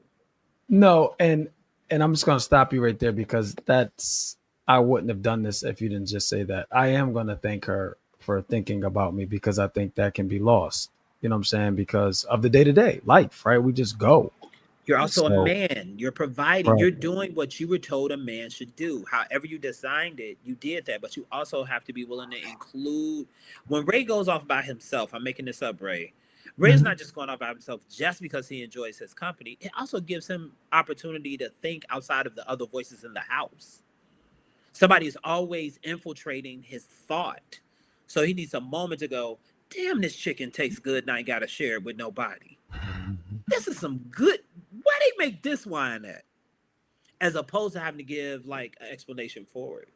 No, and I'm just gonna stop you right there because that's I wouldn't have done this if you didn't just say that. I am gonna thank her for thinking about me because I think that can be lost. You know what I'm saying? Because of the day-to-day life, right? We just go. You're also a So, man. You're providing. right. You're doing what you were told a man should do. However you designed it, you did that. But you also have to be willing to include. When Ray goes off by himself, I'm making this up, Ray. Ray's not just going off by himself just because he enjoys his company. It also gives him opportunity to think outside of the other voices in the house. Somebody is always infiltrating his thought. So he needs a moment to go, damn, this chicken tastes good and I ain't got to share it with nobody. This is some good. Why they make this wine at? As opposed to having to give like an explanation for it,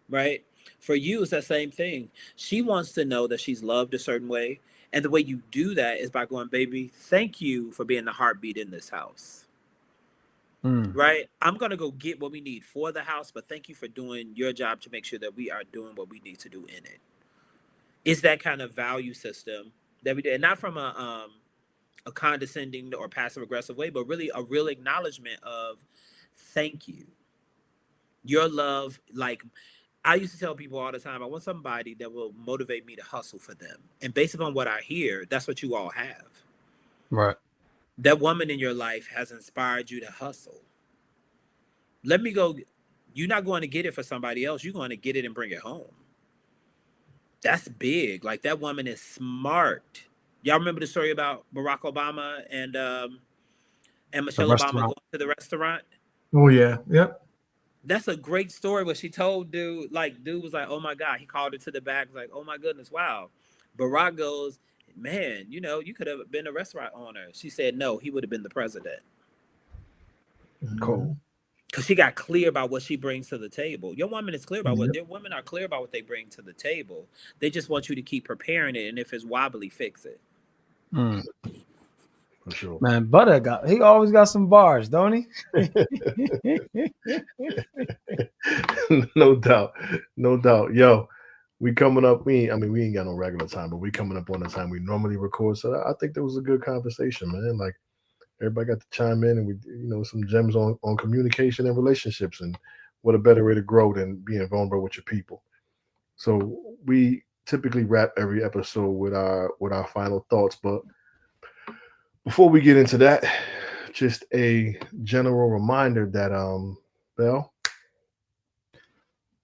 right? For you, it's that same thing. She wants to know that she's loved a certain way. And the way you do that is by going, baby, thank you for being the heartbeat in this house. Right? I'm going to go get what we need for the house, but thank you for doing your job to make sure that we are doing what we need to do in it. It's that kind of value system that we do. And not from a condescending or passive aggressive way, but really a real acknowledgement of thank you. Your love, like I used to tell people all the time, I want somebody that will motivate me to hustle for them. And based upon what I hear, that's what you all have. Right. That woman in your life has inspired you to hustle. Let me go. You're not going to get it for somebody else. You're going to get it and bring it home. That's big. Like that woman is smart. Y'all remember the story about Barack Obama and Michelle Obama going to the restaurant? Oh yeah. Yep. That's a great story. What she told dude, like dude was like, "Oh my god!" He called her to the back, like, "Oh my goodness, wow." Barack goes, "Man, you know, you could have been a restaurant owner." She said, "No, he would have been the president." Cool. Because she got clear about what she brings to the table. Your woman is clear about what their women are clear about what they bring to the table. They just want you to keep preparing it, and if it's wobbly, fix it. For sure. Man, Butter he always got some bars, don't he? No doubt. No doubt. Yo, we coming up. We ain't got no regular time, but we coming up on the time we normally record. So I think that was a good conversation, man. Like everybody got to chime in and we some gems on communication and relationships, and what a better way to grow than being vulnerable with your people. So we typically wrap every episode with our final thoughts, but before we get into that, just a general reminder that Bell.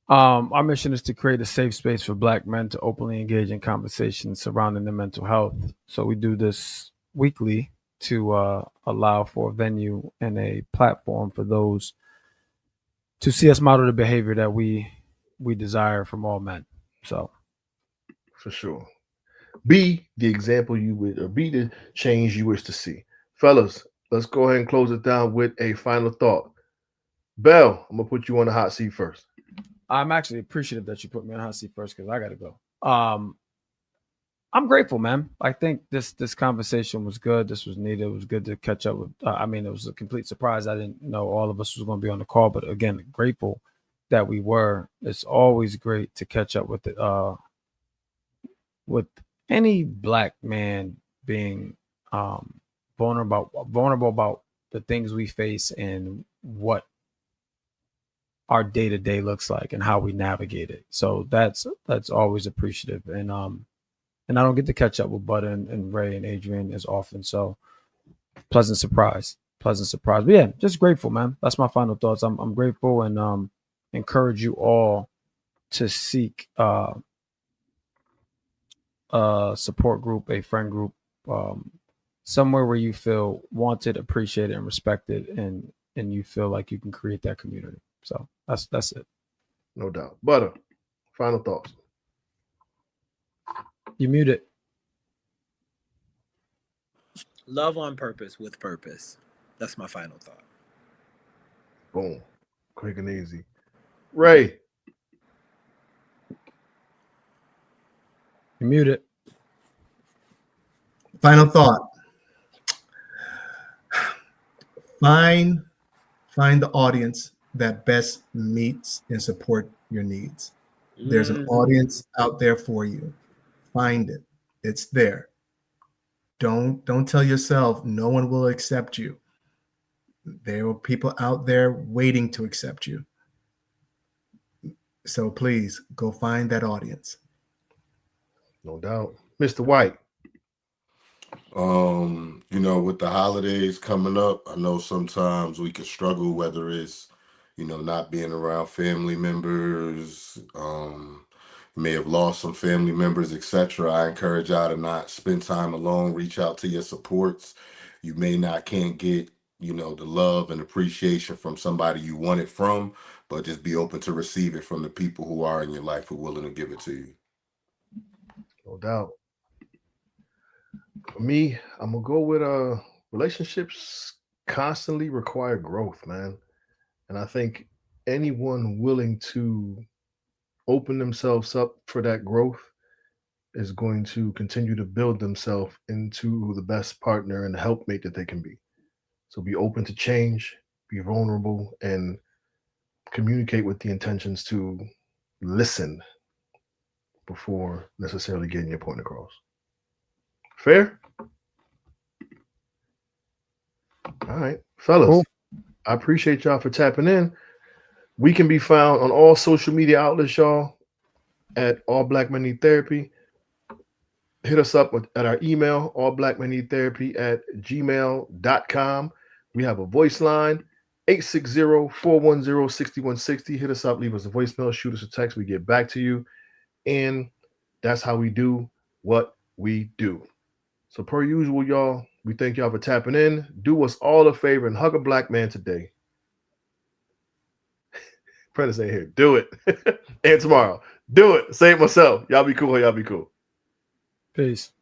Our mission is to create a safe space for Black men to openly engage in conversations surrounding their mental health. So we do this weekly to allow for a venue and a platform for those to see us model the behavior that we desire from all men. So, For sure, be the example you would, or be the change you wish to see. Fellas, let's go ahead and close it down with a final thought. Bell, I'm gonna put you on the hot seat first. I'm actually appreciative that you put me on the hot seat first because I got to go. I'm grateful, man. I think this conversation was good. This was needed. It was good to catch up with. It was a complete surprise. I didn't know all of us was going to be on the call, but again, grateful that we were. It's always great to catch up with any Black man being vulnerable about the things we face and what our day-to-day looks like and how we navigate it. So that's always appreciative. And I don't get to catch up with Butter and Ray and Adrian as often. So pleasant surprise. But yeah, just grateful, man. That's my final thoughts. I'm grateful and encourage you all to seek a support group, a friend group, somewhere where you feel wanted, appreciated, and respected, and you feel like you can create that community. So that's it. No doubt. Butter, final thoughts. You mute it. Love on purpose with purpose. That's my final thought. Boom. Quick and easy. Ray. You mute it. Final thought. Find the audience that best meets and support your needs. There's an audience out there for you. Find it. It's there. Don't tell yourself no one will accept you. There are people out there waiting to accept you. So please go find that audience. No doubt. Mr. White. You know, with the holidays coming up, I know sometimes we can struggle, whether it's, you know, not being around family members, you may have lost some family members, etc. I encourage y'all to not spend time alone. Reach out to your supports. You may not can't get, you know, the love and appreciation from somebody you want it from, but just be open to receive it from the people who are in your life who are willing to give it to you. No doubt. For me, I'm gonna go with relationships constantly require growth, man. And I think anyone willing to open themselves up for that growth is going to continue to build themselves into the best partner and helpmate that they can be. So be open to change, be vulnerable, and communicate with the intentions to listen before necessarily getting your point across. Fair? All right, fellas. Cool. I appreciate y'all for tapping in. We can be found on all social media outlets, y'all, at All Black Men Need Therapy. Hit us up at our email, allblackmenneedtherapy@gmail.com. We have a voice line, 860-410-6160. Hit us up, leave us a voicemail, shoot us a text. We get back to you. And that's how we do what we do. So per usual, y'all, we thank y'all for tapping in. Do us all a favor and hug a black man today. Prentice ain't here. Do it. And tomorrow. Do it. Say it myself. Y'all be cool. Y'all be cool. Peace.